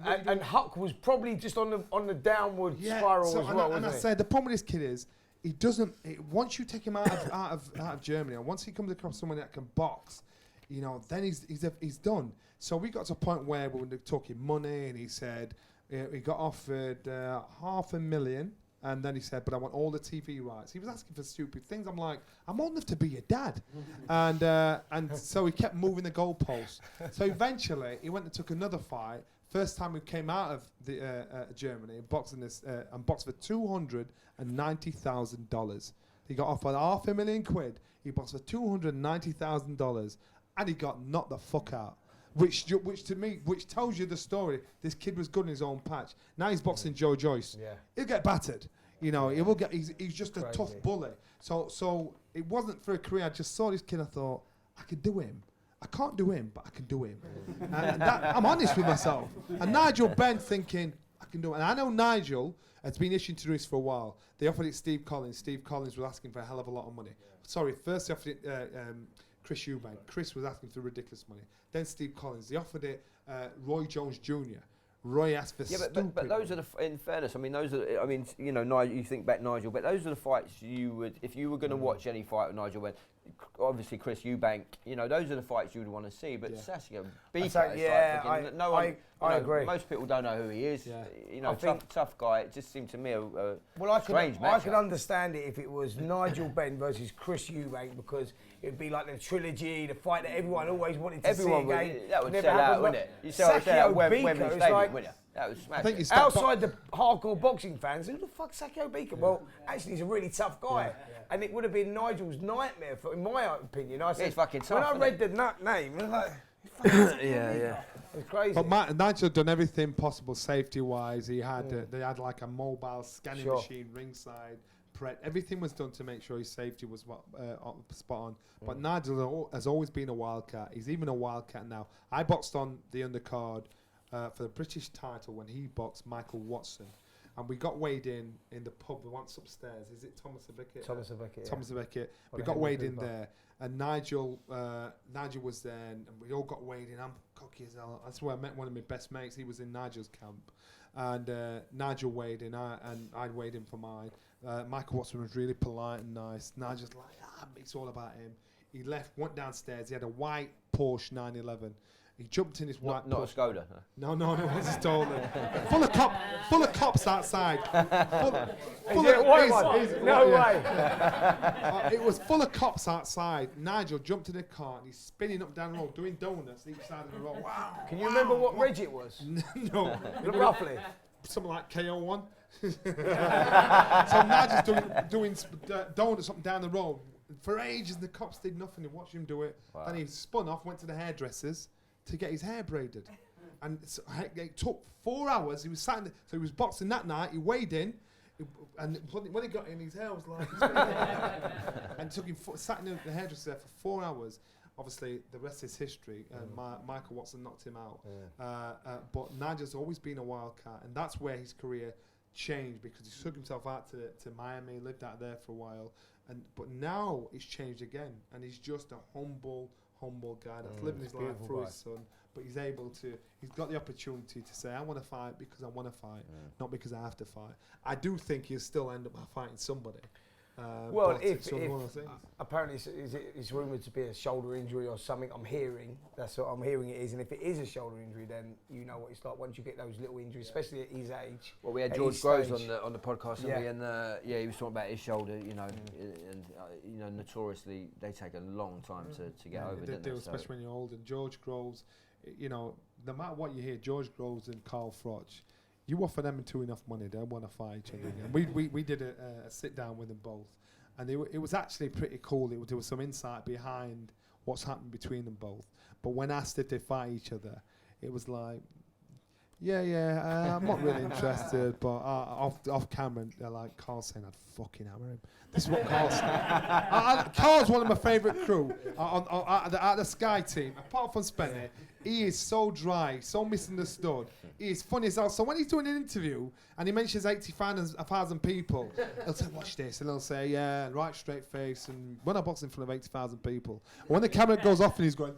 and Huck was probably just on the downward spiral as well. And I said the problem with this kid is he doesn't. Once you take him out of Germany, and once he comes across someone that can box, then he's done. So we got to a point where we were talking money, and he said he got offered $500,000. And then he said, but I want all the TV rights. He was asking for stupid things. I'm like, I'm old enough to be your dad. And so he kept moving the goalposts. So eventually, he went and took another fight. First time we came out of the Germany and boxed for $290,000. He got offered £500,000. He boxed for $290,000. And he got knocked the fuck out. Which tells you the story. This kid was good in his own patch. Now he's boxing Joe Joyce. Yeah. He'll get battered. He will get. He's just a tough bully. So it wasn't for a career. I just saw this kid. I thought I could do him. I can't do him, but I can do him. And I'm honest with myself. And Nigel Benn thinking I can do it. And I know Nigel has been itching to do this for a while. They offered it Steve Collins. Steve Collins was asking for a hell of a lot of money. Sorry, first they offered it Chris Eubank. Chris was asking for ridiculous money. Then Steve Collins. They offered it Roy Jones Jr. Roy asked for stupid. But those are in fairness. Nigel. You think back, Nigel. But those are the fights you would, if you were going to watch any fight with Nigel. When obviously Chris Eubank. Those are the fights you would want to see. But Saskia Bika. I agree. Most people don't know who he is. Yeah. Tough guy. It just seemed to me a strange matchup. I could understand it if it was Nigel Benn versus Chris Eubank, because it'd be like the trilogy, the fight that everyone always wanted to see again. That would sell out, wouldn't it? You sell out Wembley Stadium, wouldn't you? That was smashing. Outside the hardcore boxing fans, who the fuck's Sakio Bika? Yeah. Well, actually, he's a really tough guy. And it would have been Nigel's nightmare, in my opinion. I said, he's fucking tough. When I read the name, I was like, yeah. It's crazy. But Nigel done everything possible safety-wise. He had they had like a mobile scanning machine ringside. Everything was done to make sure his safety was spot on. But Nigel has always been a wildcat. He's even a wildcat now. I boxed on the undercard for the British title when he boxed Michael Watson. And we got weighed in the pub once upstairs. Is it Thomas à Becket? Thomas à Becket. Thomas à Becket. We got weighed in there. And Nigel was there, and we all got weighed in. I'm cocky as hell. That's where I met one of my best mates. He was in Nigel's camp. And Nigel weighed in, and I weighed in for mine. Michael Watson was really polite and nice. Nigel's like, it's all about him. He left, went downstairs. He had a white Porsche 911. He jumped in his white Not Porsche. a Skoda. No, it was stolen. full of cops outside. No way. It was full of cops outside. Nigel jumped in the car and he's spinning up down the road, doing donuts each side of the road. Wow. Can you remember what reg it was? No. Roughly. Something like KO1. So Nigel's doing donuts up and down the road. For ages, the cops did nothing. They watched him do it. Wow. Then he spun off, went to the hairdressers to get his hair braided. And it took 4 hours. He was sat in so he was boxing that night. He weighed in. And when he got in, his hair was like... and took him sat in the hairdresser there for 4 hours. Obviously, the rest is history. Michael Watson knocked him out. But Nigel's always been a wildcat. And that's where his career changed, because he took himself out to Miami, lived out there for a while. But now it's changed again. And he's just a humble guy that's living his life through his son. but he's got the opportunity to say, I want to fight because I want to fight, not because I have to fight. I do think he'll still end up fighting somebody. Well, but if it's one of those things. apparently it's rumoured to be a shoulder injury or something. I'm hearing that's what I'm hearing it is, and if it is a shoulder injury, then you know what it's like once you get those little injuries, especially at his age. Well, we had at George his Groves stage. on the podcast, Yeah. and he was talking about his shoulder, you know, and notoriously they take a long time to get over, They don't do, they? especially when you're old. And George Groves, you know, no matter what you hear, George Groves and Carl Froch, you offer them two enough money, they want to fight each other. And we did a sit down with them both, and it was actually pretty cool. There was some insight behind what's happened between them both. But when asked if they fight each other, it was like, I'm not really interested. But off camera, they're like, Carl's saying I'd fucking hammer him. This is what Carl's saying. Carl's one of my favourite crew at the Sky team. Apart from Spenny, he is so dry, so misunderstood. He is funny as hell. So when he's doing an interview and he mentions 80,000 people, he'll say, watch this. And he'll say, yeah, right straight face. And when I box in front of 80,000 people. And when the camera goes off and he's going,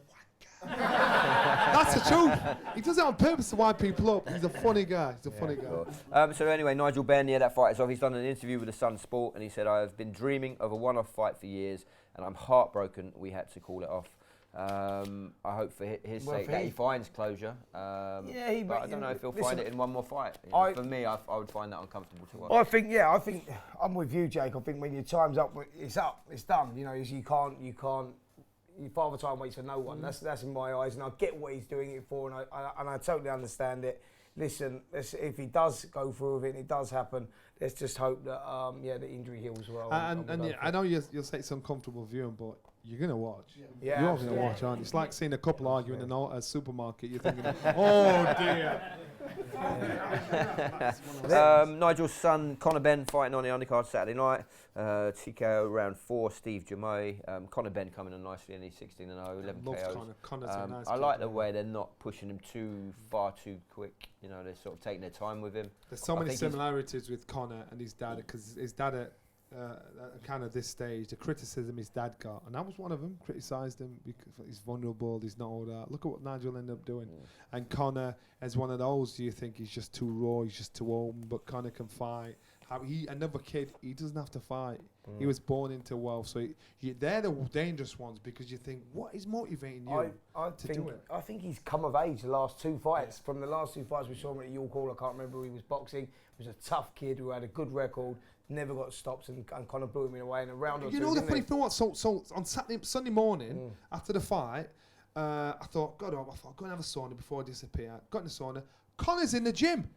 that's the truth. He does it on purpose to wind people up. He's a funny guy. So anyway, Nigel Benn, that fight is off. He's done an interview with the Sun Sport, and he said, "I have been dreaming of a one-off fight for years, and I'm heartbroken we had to call it off." I hope for his sake that he finds closure. But I don't know if he'll find it in one more fight. You know, for me, I would find that uncomfortable to watch. I think I'm with you, Jake. I think when your time's up, it's done. You know, you can't. Your father time waits for no one. That's in my eyes, and I get what he's doing it for, and I totally understand it. Listen, if he does go through with it, and it does happen, let's just hope that the injury heals well. I know you'll say it's uncomfortable viewing, but you're gonna watch. Yeah, you're gonna watch, aren't you? It's like seeing a couple arguing in a supermarket. You're thinking, oh dear. Nigel's son, Conor Benn, fighting on the undercard Saturday night. TKO round 4, Steve Jamoi. Conor Benn coming in nicely, and he's 16-0, 11 KOs. Connor's a nice I kid, like the way they're not pushing him too quick. You know, they're sort of taking their time with him. There's so many similarities with Conor and his dad, because his dad at kind of this stage, the criticism his dad got, and I was one of them, criticised him because he's vulnerable, he's not all that. Look at what Nigel ended up doing. And Conor is one of those, do you think he's just too raw, he's just too open, but Conor can fight. Another kid, he doesn't have to fight. He was born into wealth, so they're the dangerous ones, because you think, what is motivating you to do it? I think he's come of age the last two fights. From the last two fights we saw him at York Hall, I can't remember who he was boxing. He was a tough kid who had a good record, never got stopped, and kind of blew him in away in a round or two. You know the funny thing was, so on Sunday morning, after the fight, I thought, go and have a sauna before I disappear. Got in the sauna. Conor's in the gym.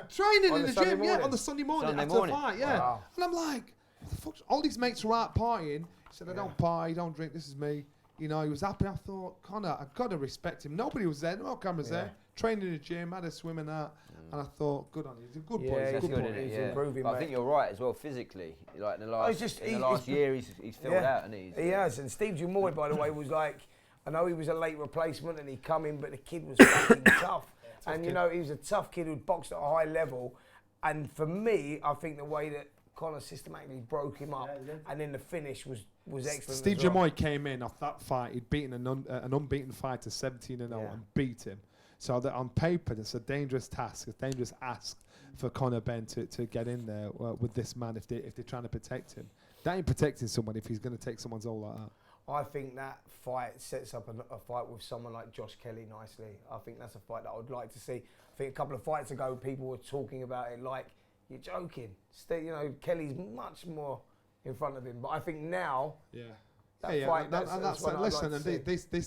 Training in the gym, on the Sunday morning after the fight, Wow. And I'm like, what the fuck? All these mates were out partying. He said, I don't party, don't drink, this is me. You know, he was happy. I thought, Conor, I've got to respect him. Nobody was there, no cameras there. Training in the gym, had a swim and that. And I thought, good on you. He's a good boy. He's good, isn't he? improving, but I think you're right as well, physically. Like in the last year, he's filled out, and he has. And Steve Jamoi, by the way, was like, I know he was a late replacement and he come in, but the kid was fucking tough. And you know, he was a tough kid who boxed at a high level. And for me, I think the way that Conor systematically broke him up, and then the finish was excellent. Steve Jamoi came in off that fight. He'd beaten an unbeaten fighter 17-0 and beat him. So that on paper, it's a dangerous task, a dangerous ask for Conor Benn to get in there with this man if they're trying to protect him. That ain't protecting someone if he's going to take someone's all like that. I think that fight sets up a fight with someone like Josh Kelly nicely. I think that's a fight that I would like to see. I think a couple of fights ago, people were talking about it like, you're joking. You know, Kelly's much more in front of him. But I think now, this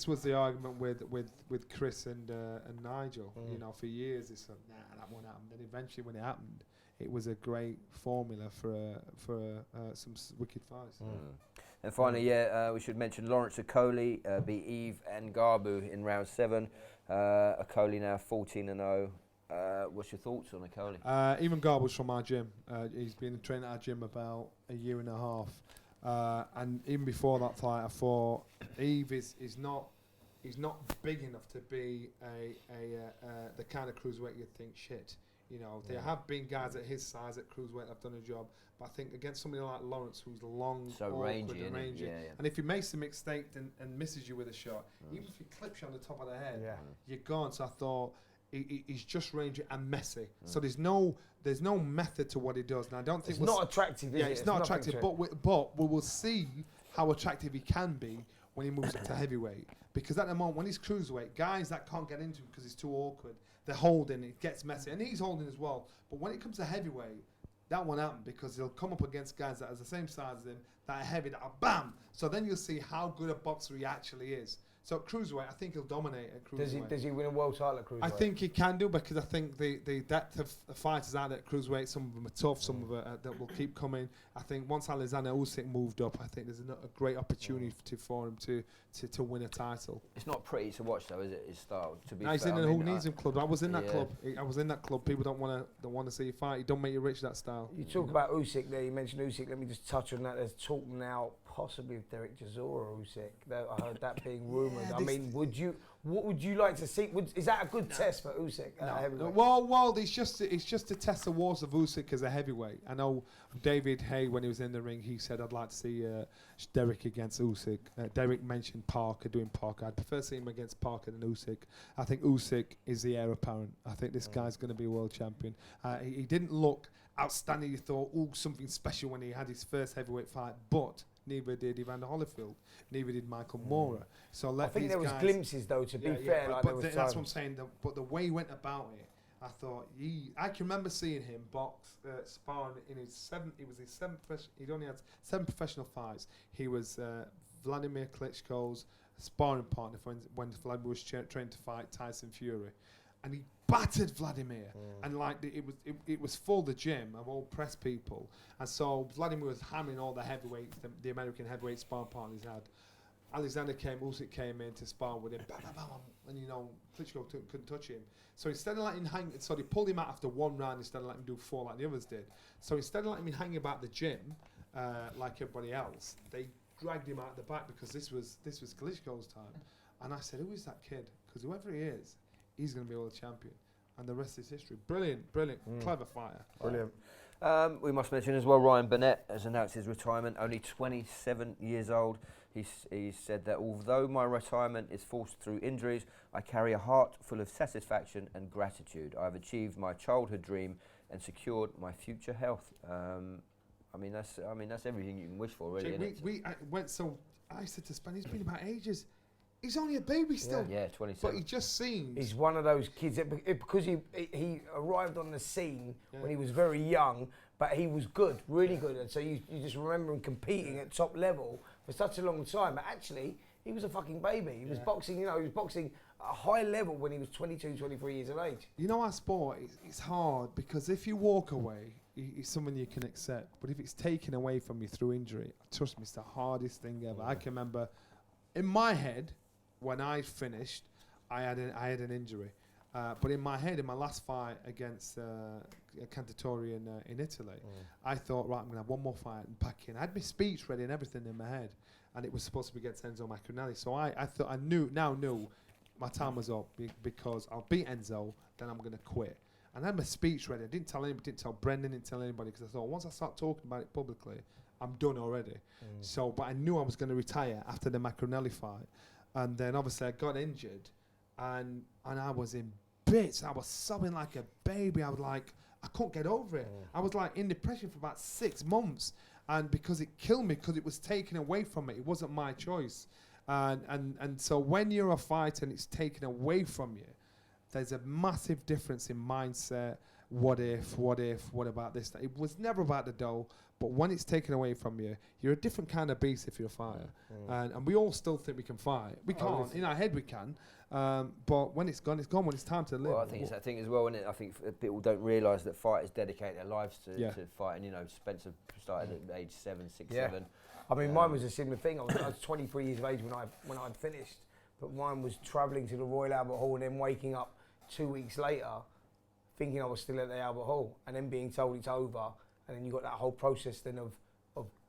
was the argument with Chris and Nigel. You know, for years it's like, that won't happen. Then eventually, when it happened, it was a great formula for some wicked fights. And finally, we should mention Lawrence Okolie beat Eve Ngarbu in round 7. Okolie now 14-0. What's your thoughts on Okolie? Even Garbu's from our gym. He's been training at our gym about a year and a half. And even before that fight, I thought Eve is not big enough to be the kind of cruiserweight you'd think, shit, You know, there have been guys at his size at cruiserweight have done a job, but I think against somebody like Lawrence, who's long, So awkward rangy, and innit? rangy, Yeah. and if he makes a mistake and misses you with a shot, even if he clips you on the top of the head, you're gone. So I thought he's just rangy and messy. So there's no method to what he does, and I don't think It's not attractive, is it? it's not nothing attractive. to it. But we will see how attractive he can be when he moves up to heavyweight. Because at the moment, when he's cruiserweight, guys that can't get into him because he's too awkward, they're holding, it gets messy. And he's holding as well. But when it comes to heavyweight, that won't happen because he'll come up against guys that are the same size as him, that are heavy, that are BAM! So then you'll see how good a boxer he actually is. So at cruiserweight, I think he'll dominate at cruiserweight. Does he win a world title at cruiserweight? I think he can do, because I think the depth of the fighters out at cruiserweight, some of them are tough, some of them that will keep coming. I think once Alexander Usyk moved up, I think there's a great opportunity for him to win a title. It's not pretty to watch though, is it? His style. To be He's fair, in I the mean, Who Needs Him club. I was in that yeah. club. I was in that club. People don't want to see you fight. You don't make you rich, that style. You talk about Usyk there, you mentioned Usyk, let me just touch on that. There's talk now possibly of Derek Chisora Usyk. I heard that being rumoured. I mean, what would you like to see? Is that a good test for Usyk? No. Well, it's just to test the walls of Usyk as a heavyweight. I know David Hay, when he was in the ring, he said, I'd like to see Derek against Usyk. Derek mentioned Parker, doing Parker. I'd prefer seeing him against Parker than Usyk. I think Usyk is the heir apparent. I think this guy's going to be a world champion. He didn't look outstanding. You thought, something special when he had his first heavyweight fight, but neither did Evander Holyfield, neither did Michael Moorer. So I think there was glimpses, though, to be fair. But that's what I'm saying. But the way he went about it, I thought I can remember seeing him box sparring in his seventh. It was his seventh. He'd only had 7 professional fights. He was Vladimir Klitschko's sparring partner when Vladimir was trained to fight Tyson Fury, and he battered Vladimir, and it was full the gym of all press people, and so Vladimir was hammering all the heavyweights, the American heavyweight sparring partners had. Usyk came in to spar with him, bam, bam, bam, and Klitschko couldn't touch him. So instead of letting him hang, so they pulled him out after 1 round instead of letting him do 4 like the others did. So instead of letting him hang about the gym like everybody else, they dragged him out the back because this was Klitschko's time. And I said, who is that kid? Because whoever he is, he's going to be a world champion. And the rest is history. Brilliant, clever fighter. Brilliant. We must mention as well, Ryan Burnett has announced his retirement, only 27 years old. He said that although my retirement is forced through injuries, I carry a heart full of satisfaction and gratitude. I've achieved my childhood dream and secured my future health. I mean, that's everything you can wish for, really. I said to Span, he's been about ages. He's only a baby still. Yeah, 27. But he just seems... He's one of those kids, because he arrived on the scene when he was very young, but he was good, really good. And so you just remember him competing at top level for such a long time. But actually, he was a fucking baby. He was boxing, he was boxing at a high level when he was 22, 23 years of age. You know, our sport, it's hard because if you walk away, it's something you can accept. But if it's taken away from you through injury, trust me, it's the hardest thing ever. I can remember, in my head, when I finished, I had an injury. But in my head, in my last fight against Cantatori in Italy, I thought, right, I'm going to have one more fight and pack in. I had my speech ready and everything in my head, and it was supposed to be against Enzo Maccarinelli. So I thought, I knew my time was up because I'll beat Enzo, then I'm going to quit. And I had my speech ready. I didn't tell anybody, didn't tell Brendan, didn't tell anybody, because I thought once I start talking about it publicly, I'm done already. So, but I knew I was going to retire after the Maccarinelli fight. And then obviously I got injured, and I was in bits. I was sobbing like a baby. I was like, I couldn't get over it. I was like in depression for about 6 months, and because it killed me, because it was taken away from me. It wasn't my choice. And so when you're a fighter and it's taken away from you, there's a massive difference in mindset. What about this? It was never about the dough, but when it's taken away from you, you're a different kind of beast if you're a fighter. And we all still think we can fight. We can't. In our head we can. But when it's gone, it's gone. When it's time to live. Well, I think it's that thing as well, isn't it? I think people don't realise that fighters dedicate their lives to fighting. Spencer started at age 7, 6, 7. I mean, mine was a similar thing. I was 23 years of age when I'd finished, but mine was travelling to the Royal Albert Hall and then waking up 2 weeks later thinking I was still at the Albert Hall, and then being told it's over, and then you got that whole process then of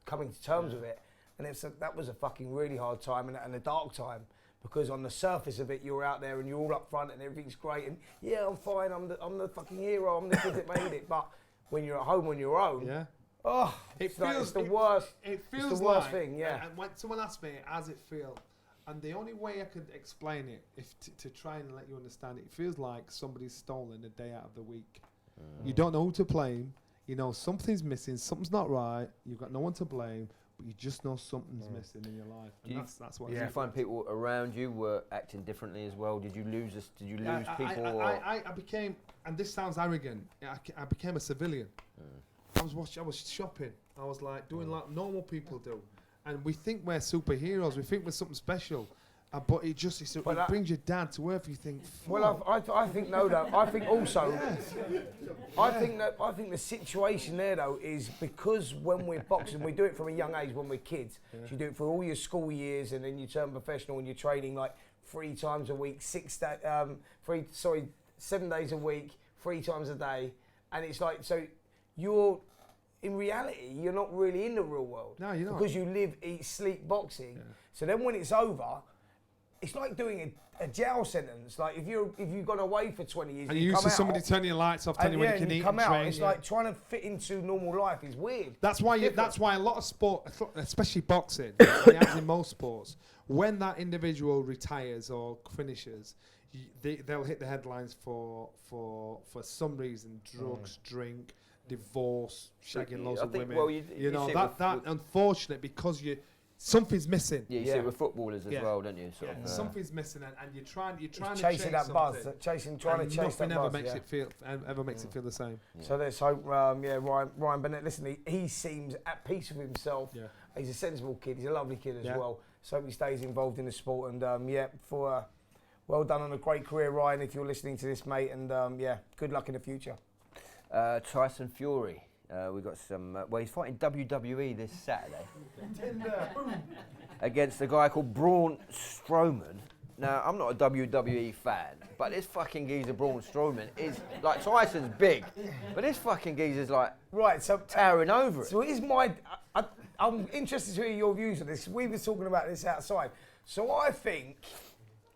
coming to terms with it. And that was a fucking really hard time and a dark time, because on the surface of it, you're out there and you're all up front and everything's great and yeah, I'm fine. I'm the fucking hero. I'm the kid that made it. But when you're at home on your own, Yeah. oh, it's the worst. It feels it's the worst like, thing. Yeah. And when someone asked me, "How's it feel?" and the only way I could explain it, if to try and let you understand it feels like somebody's stolen a day out of the week. You don't know who to blame. You know something's missing. Something's not right. You've got no one to blame. But you just know something's missing in your life, and that's what. Did you find people around you were acting differently as well? Did you lose people? I became, and this sounds arrogant. I became a civilian. I was shopping. I was like doing like normal people do, and we think we're superheroes. We think we're something special, but it brings you down to earth. You think. Well, I think no, though. I think also. I think the situation there though is because when we're boxing, we do it from a young age when we're kids. So you do it for all your school years, and then you turn professional and you're training like 3 times a week, 7 days a week, 3 times a day, and it's like so you're. In reality, you're not really in the real world. No, you're not. Because you live, eat, sleep boxing. Yeah. So then when it's over, it's like doing a jail sentence. Like if you've gone away for 20 years and you used to somebody turn your lights off, telling you when you can eat and train. It's like trying to fit into normal life is weird. That's why a lot of sport, especially boxing, and actually most sports, when that individual retires or finishes, they'll hit the headlines for some reason, drugs, drink, divorce, shagging loads of women. Well, you know that unfortunate because something's missing. Yeah, you see it with footballers as well, don't you? Sort of, something's missing, and you're trying to chasing that buzz, trying to chase that buzz. Ever makes it feel the same. Yeah. So let's hope, Ryan Bennett. Listen, he seems at peace with himself. Yeah. He's a sensible kid. He's a lovely kid as well. So hope he stays involved in the sport. And well done on a great career, Ryan. If you're listening to this, mate, and good luck in the future. Tyson Fury. We've got some. He's fighting WWE this Saturday against a guy called Braun Strowman. Now, I'm not a WWE fan, but this fucking geezer Braun Strowman is like Tyson's big, but this fucking geezer's like towering over it. So here's I'm interested to hear your views on this. We were talking about this outside. So I think.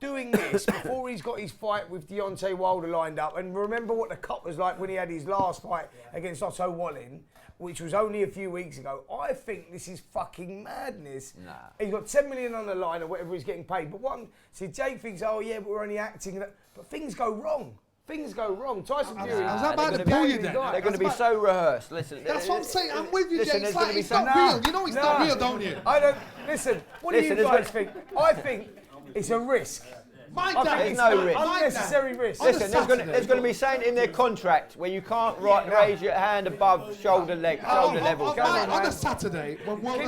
Doing this before he's got his fight with Deontay Wilder lined up, and remember what the cop was like when he had his last fight against Otto Wallin, which was only a few weeks ago. I think this is fucking madness. Nah. He's got 10 million on the line or whatever he's getting paid. But Jake thinks, oh yeah, but we're only acting. But things go wrong. Tyson Fury. I was about to pull you there. They're going to be so rehearsed. Listen, that's what I'm saying. I'm with you, listen, Jake. It's not real. You know it's not real, don't you? I don't. Listen. What do you guys think? I think. It's a risk. There's no risk. Unnecessary risk. Listen, there's going to be something in their contract where you can't raise your hand above shoulder level. On a Saturday when World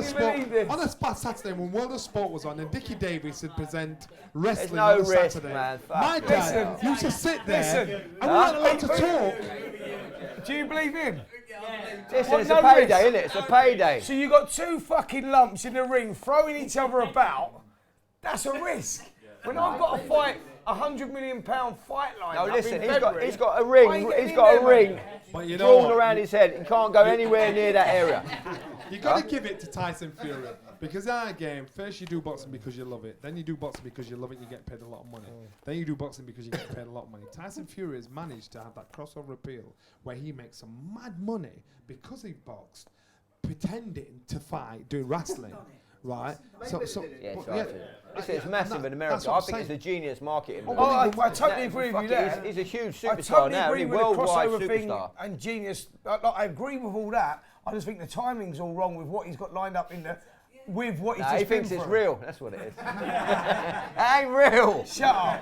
of Sport was on, and Dickie Davies would present wrestling on a Saturday. Man. My dad used to sit there and we weren't allowed to talk. Do you believe him? Listen, it's a payday, isn't it? It's a payday. So you got 2 fucking lumps in the ring throwing each other about. That's a risk. When I've got to fight £100 million fight line. No, listen, he's got a ring. He's got a ring drawn around his head. He can't go anywhere near that area. You got to give it to Tyson Fury because in our game, first you do boxing because you love it, then you do boxing because you love it and you get paid a lot of money. Then you do boxing because you get paid a lot of money. Tyson Fury has managed to have that crossover appeal where he makes some mad money because he boxed, pretending to fight, doing wrestling. Right. It's massive in America. I think it's a genius marketing. I totally agree with you there. He's a huge superstar now. He's a worldwide superstar. And genius. I agree with all that. I just think the timing's all wrong with what he's got lined up with what he's just he thinks it's real. That's what it is. It ain't real. Shut up.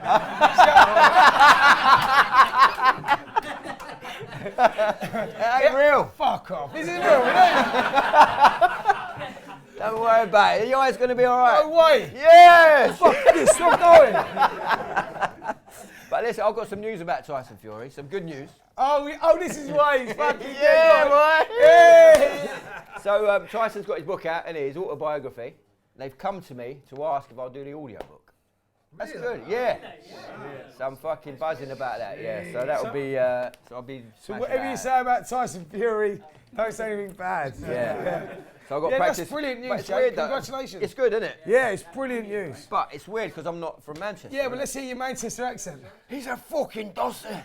It ain't real. Fuck off. This is real, isn't it? Don't worry about it. Your eye's going to be all right. No way. Yes. Fuck this. Stop going. But listen, I've got some news about Tyson Fury. Some good news. Oh, this is why he's fucking boy. Yeah. So Tyson's got his book out and his autobiography. They've come to me to ask if I'll do the audio book. That's good. Yeah. So I'm fucking buzzing about that. Yeah. So that'll be. So I'll be. So whatever you say about Tyson Fury, don't say anything bad. Yeah. So I've got Yeah, practice. that's brilliant but news, it's Jake. weird, though. Congratulations. It's good, isn't it? Yeah, it's brilliant news. But it's weird because I'm not from Manchester. Yeah, but let's hear your Manchester accent. He's a fucking dosser.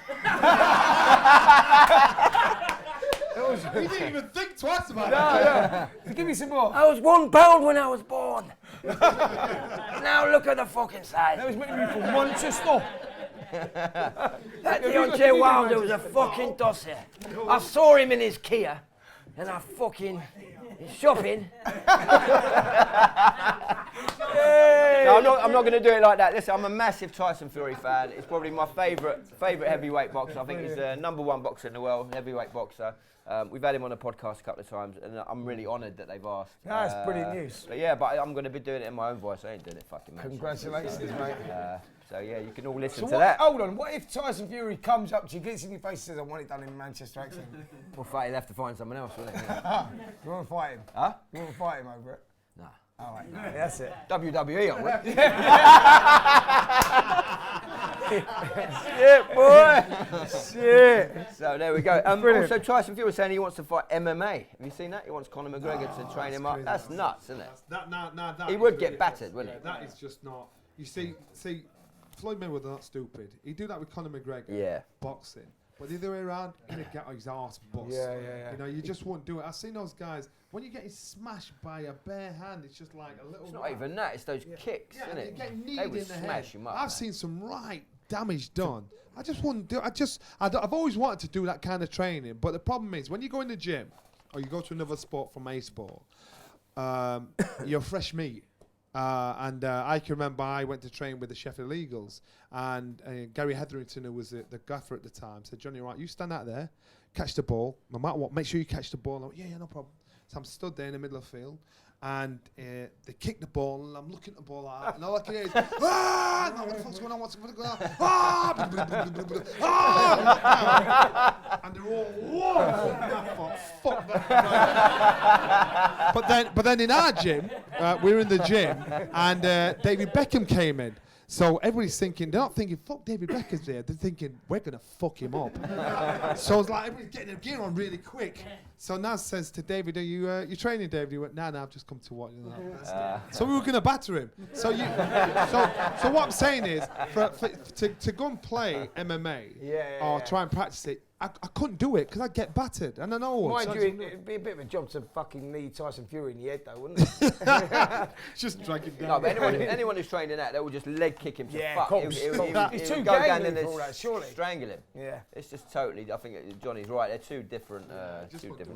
You didn't even think twice about it. Give me some more. I was £1 when I was born. Now look at the fucking size. That was meant to be from Manchester. That Deontay Wilder was a fucking dosser. I saw him in his Kia, and I fucking shopping. No, I'm not going to do it like that. Listen, I'm a massive Tyson Fury fan. It's probably my favourite heavyweight boxer. I think he's the #1 boxer in the world, heavyweight boxer. We've had him on the podcast a couple of times, and I'm really honoured that they've asked. That's brilliant news. But yeah, but I'm going to be doing it in my own voice. I ain't doing it fucking Manchester. Congratulations, mate. So yeah, you can all listen So to what, that. hold on, what if Tyson Fury comes up to you, gets in your face and says, I want it done in Manchester accent? Well, fight, he'll have to find someone else, wouldn't he? You want to fight him? Huh? You want to fight him over it? No. All right, no, that's it. WWE, I would. Shit, boy. Shit. So there we go. Brilliant. Also, Tyson Fury was saying he wants to fight MMA. Have you seen that? He wants Conor McGregor to train him up. crazy. That's nuts, isn't it? That He is would get ridiculous. battered, wouldn't he? That is just not. You see, Floyd Mayweather not stupid. He'd do that with Conor McGregor. Yeah. Boxing. But the other way around, he'd get his arse bust. Yeah. You know, you just wouldn't do it. I've seen those guys, when you're getting smashed by a bare hand, it's just like a little... It's not even that, it's those kicks, Yeah, isn't and it? you get kneed They would in the smash head. him up. I've seen some right damage done. I just wouldn't do it. I've always wanted to do that kind of training, but the problem is, when you go in the gym, or you go to another sport from a sport, you're fresh meat. I can remember I went to train with the Sheffield Eagles, and Gary Hetherington, who was the gaffer at the time, said, Johnny, right, you stand out there, catch the ball, no matter what, make sure you catch the ball. I went, yeah, no problem. So I'm stood there in the middle of the field, and they kick the ball, and I'm looking at the ball like that, and all I can hear is, ah! No, what the fuck's going on? What's going on? Ah! Ah! And they're all, whoa! Fuck that. But then in our gym, we were in the gym, and David Beckham came in. So everybody's thinking, they're not thinking, fuck, David Beckham's there. They're thinking, we're going to fuck him up. So it's like, everybody's getting their gear on really quick. So Naz says to David, are you training, David? He went, nah, I've just come to watch. So we were going to batter him. So what I'm saying is, to go and play MMA or try and practice it, I couldn't do it because I'd get battered. And I know. Mind you, it'd be a bit of a job to fucking knee Tyson Fury in the head, though, wouldn't it? just drag him down. No, but anyone who's trained in that, they will just leg kick him to Yeah, fuck. course. He'll He's too go down gangly in there, for all that, surely. strangle him. Yeah. It's just totally, I think Johnny's right, they're two different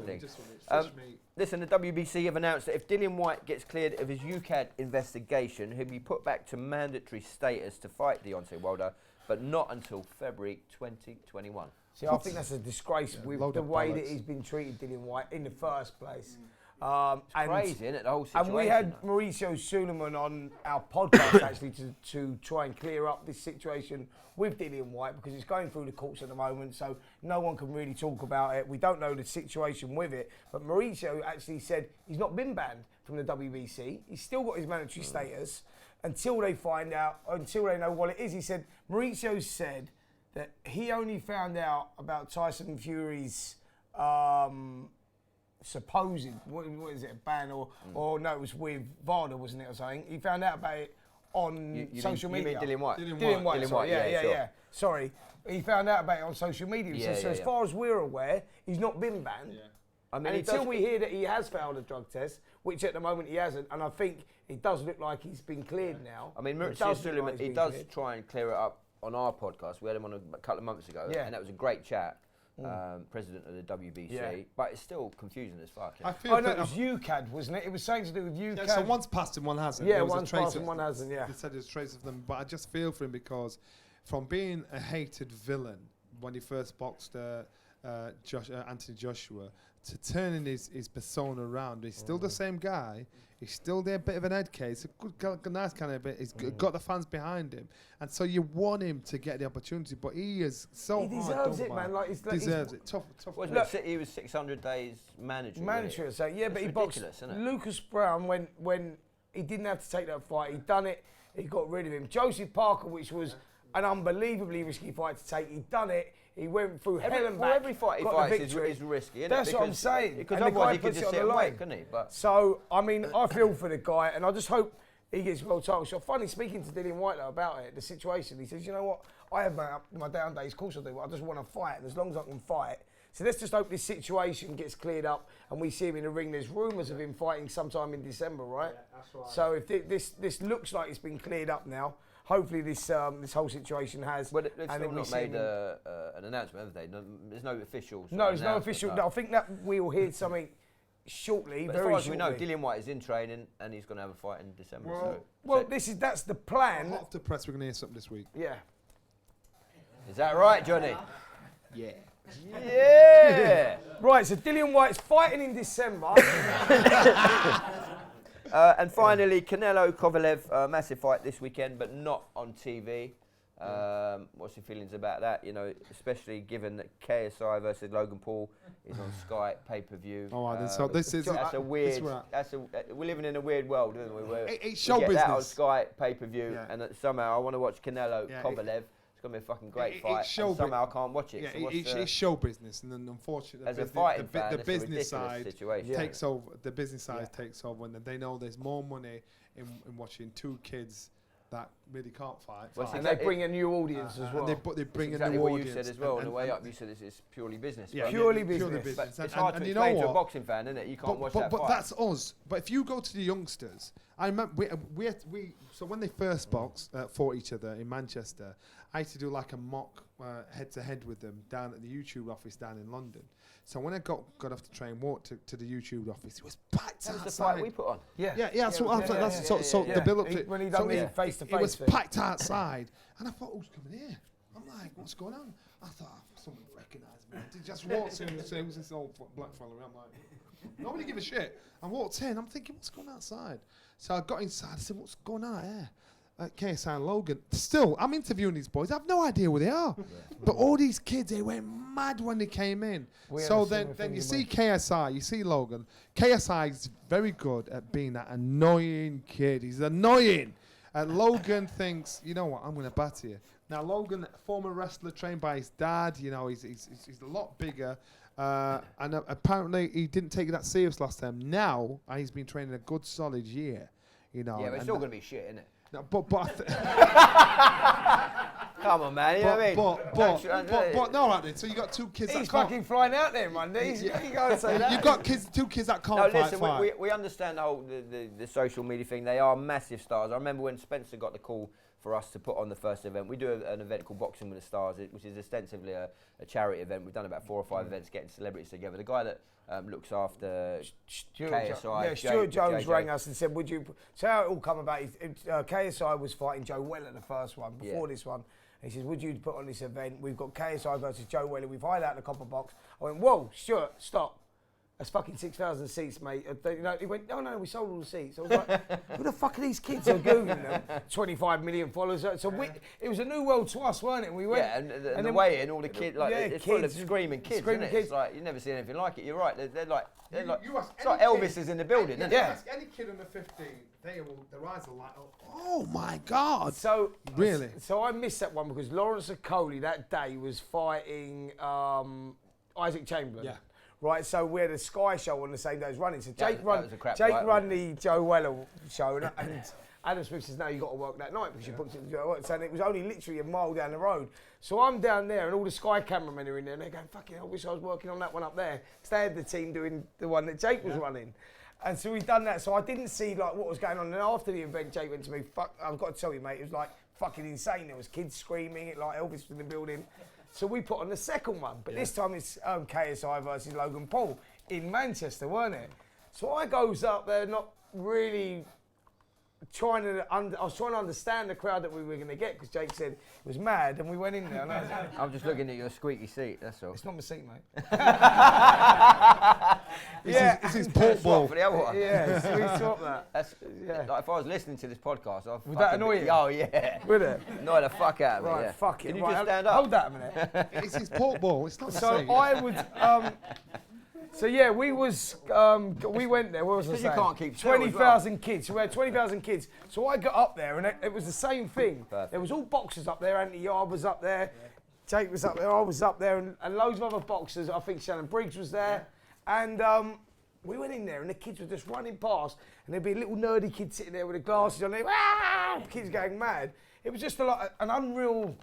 things. Fresh meat. Listen, the WBC have announced that if Dillian White gets cleared of his UCAD investigation, he'll be put back to mandatory status to fight Deontay Wilder, but not until February 2021. See, I think that's a disgrace with load the of way that bollocks. he's been treated, Dillian White, in the first place. Crazy, isn't it, the whole situation? And we had Mauricio Suleiman on our podcast actually to try and clear up this situation with Dillian White, because it's going through the courts at the moment, so no one can really talk about it. We don't know the situation with it, but Mauricio actually said he's not been banned from the WBC. He's still got his mandatory status until they find out, until they know what it is. He said, Mauricio said that he only found out about Tyson Fury's supposed, what is it, a ban or no, it was with VADA, wasn't it, or something? He found out about it on social media. You mean Dillian White? Dillian White, sorry, sure. yeah. Sorry, he found out about it on social media. So as far as we're aware, he's not been banned. I mean, And until we hear that he has failed a drug test, which at the moment he hasn't, and I think it does look like he's been cleared now. I mean, It Mauricio does look Suleiman, like he's he been does cleared. try and clear it up on our podcast. We had him on a couple of months ago, and that was a great chat. President of the WBC, Yeah. but it's still confusing as fuck. I feel Oh no, that it was UCAD, wasn't it? It was something to do with UCAD. so one's passed and one hasn't. Yeah, There was a one's trace passed of- and one hasn't, yeah. They said there's trace of them, but I just feel for him because from being a hated villain when he first boxed Anthony Joshua to turning his persona around, he's still the same guy. He's still there, a bit of an head case, a good, nice kind of bit. He's got the fans behind him, and so you want him to get the opportunity, but he is so He hard deserves done it, by. man. Like, he's Deserves it. Tough. Wasn't Look- it? He was 600 days mandatory. Mandatory, so yeah, but That's he boxed ridiculous, isn't it? Lucas Brown when he didn't have to take that fight. He'd done it. He got rid of him. Joseph Parker, which was an unbelievably risky fight to take. He'd done it. He went through hell and Well, back. every fight he got the fights victory. is risky, isn't That's it? what I'm saying. Because And the otherwise guy he could puts just it sit on the and wait, line. couldn't he? But So, I mean, I feel for the guy, and I just hope he gets well title shot. Funny, speaking to Dillian White though, about it, the situation, he says, you know what, I have my down days, of course I do, but I just want to fight, and as long as I can fight. So let's just hope this situation gets cleared up and we see him in the ring. There's rumours of him fighting sometime in December, right? Yeah, that's right. So if this looks like it's been cleared up now, hopefully this whole situation has. But they've and still then we not see made him an announcement, have they? No, there's no official. No, there's no official. I think that we'll hear something shortly, But very as far as shortly. we know, Dillian White is in training and he's going to have a fight in December. Well, That's the plan. Hot off the press, we're going to hear something this week. Yeah. Is that right, Johnny? Yeah. Yeah. Right, so Dillian White's fighting in December. And finally, Canelo Kovalev, massive fight this weekend, but not on TV. What's your feelings about that? You know, especially given that KSI versus Logan Paul is on Sky pay-per-view. Oh, so this is That's a weird. We're living in a weird world, aren't we? Where It's show we get that on business. Sky pay-per-view, Yeah. and that somehow I want to watch Canelo Yeah, Kovalev. It's going to be a fucking great it's fight, show and somehow I can't watch it. Yeah, So what's it's the- show business, and then unfortunately, as a fighting fan, the it's a business ridiculous side situation. takes over. The business side takes over, and they know there's more money in watching two kids that really can't fight. Well, it's And they bring a new audience as well. And they bring exactly a new what audience. you said as well. On and- the way and- up, you said it's purely business. Yeah, but- Purely purely business. But business. it's hard to you explain know to a what? boxing fan, isn't it? You can't watch that but fight. that's us. But if you go to the youngsters, I remember we so when they first fought each other in Manchester, I used to do like a mock head-to-head with them down at the YouTube office down in London. So when I got off the train, walked to the YouTube office, it was packed That was the outside. fight we put on. Yeah, that's what I'm saying. That's so yeah. the build up to He- it. when he so done the it- face-to-face it was thing. packed outside, and I thought, who's coming here? I'm like, what's going on? I thought someone recognised me. They just walked in and said, who's this old black fella? I'm like, nobody give a shit. I walked in. I'm thinking, what's going on outside? So I got inside. I said, what's going on out here? KSI and Logan. Still, I'm interviewing these boys. I have no idea where they are. But all these kids, they went mad when they came in. We So had a then similar thing you in see my- KSI, you see Logan. KSI is very good at being that annoying kid. He's annoying. And Logan thinks, you know what, I'm going to batter you. Now, Logan, former wrestler trained by his dad, you know, he's a lot bigger. And apparently he didn't take it that serious last time. Now, he's been training a good solid year. You know, Yeah, but it's and still going to be shit, isn't it? no, but Come on, man. You know what I mean? but no, right then. So you got two kids He's that can't. fucking flying out there Monday. You go and say that. You've got two kids that can't No, fight. listen, we understand the whole the social media thing. They are massive stars. I remember when Spencer got the call for us to put on the first event. We do an event called Boxing with the Stars, which is ostensibly a charity event. We've done about 4 or 5 events getting celebrities together. The guy that looks after KSI, Stuart Jones JJ. rang us and said, would you... So how it all come about, KSI was fighting Joe Weller the first one, before this one. And he says, would you put on this event? We've got KSI versus Joe Weller. We've hired out the copper box. I went, whoa, Stuart, stop. That's fucking 6,000 seats, mate. He went, no, we sold all the seats. I was like, who the fuck are these kids? I'm Googling them. 25 million followers. So it was a new world to us, weren't it? And we went. Yeah, and the then way in, all the kids, like, it's full of kids, screaming kids, screaming isn't it? kids. It's like, you've never seen anything like it. You're right. They're like You ask it's like any Elvis kid- is in the building, isn't it? Yeah. Ask any kid under 15, their eyes are like, oh my God. So Really? So I missed that one because Lawrence Okoli that day was fighting Isaac Chamberlain. Yeah. Right, so we had a Sky show on the same day as running. So Jake that run, was a crap Jake fight, run the Joe Weller show, and Adam Smith says, "No, you got to work that night because you booked it." So it was only literally a mile down the road. So I'm down there, and all the Sky cameramen are in there, and they're going, "Fucking hell, I wish I was working on that one up there." Because they had the team doing the one that Jake was running. And so we'd done that. So I didn't see like what was going on. And after the event, Jake went to me, "Fuck, I've got to tell you, mate, it was like fucking insane. There was kids screaming, like Elvis was in the building." So we put on the second one, but this time it's KSI versus Logan Paul in Manchester, weren't it? So I goes up there, not really trying to. I was trying to understand the crowd that we were going to get because Jake said it was mad, and we went in there. And I was like, I'm just looking at your squeaky seat, that's all. it's not my seat, mate. This is pork ball. For the other one. Yeah, so we swapped that. That's, Yeah. like, if I was listening to this podcast, I'd Would that annoy you? Oh, yeah. With it. Annoy the fuck out of me, Right, yeah. fuck it. Can you Right, just stand up? Hold that a minute. It's his pork ball. It's not the So same. I would. So yeah, we went there. What was I 'Cause you saying? can't keep still as well. 20,000 kids. So we had 20,000 kids. So I got up there, and it was the same thing. Perfect. There was all boxers up there. Anthony Yard was up there. Jake was up there. I was up there, and loads of other boxers. I think Shannon Briggs was there, and we went in there, and the kids were just running past, and there'd be a little nerdy kid sitting there with the glasses on. Ah! Kids going mad. It was just an unreal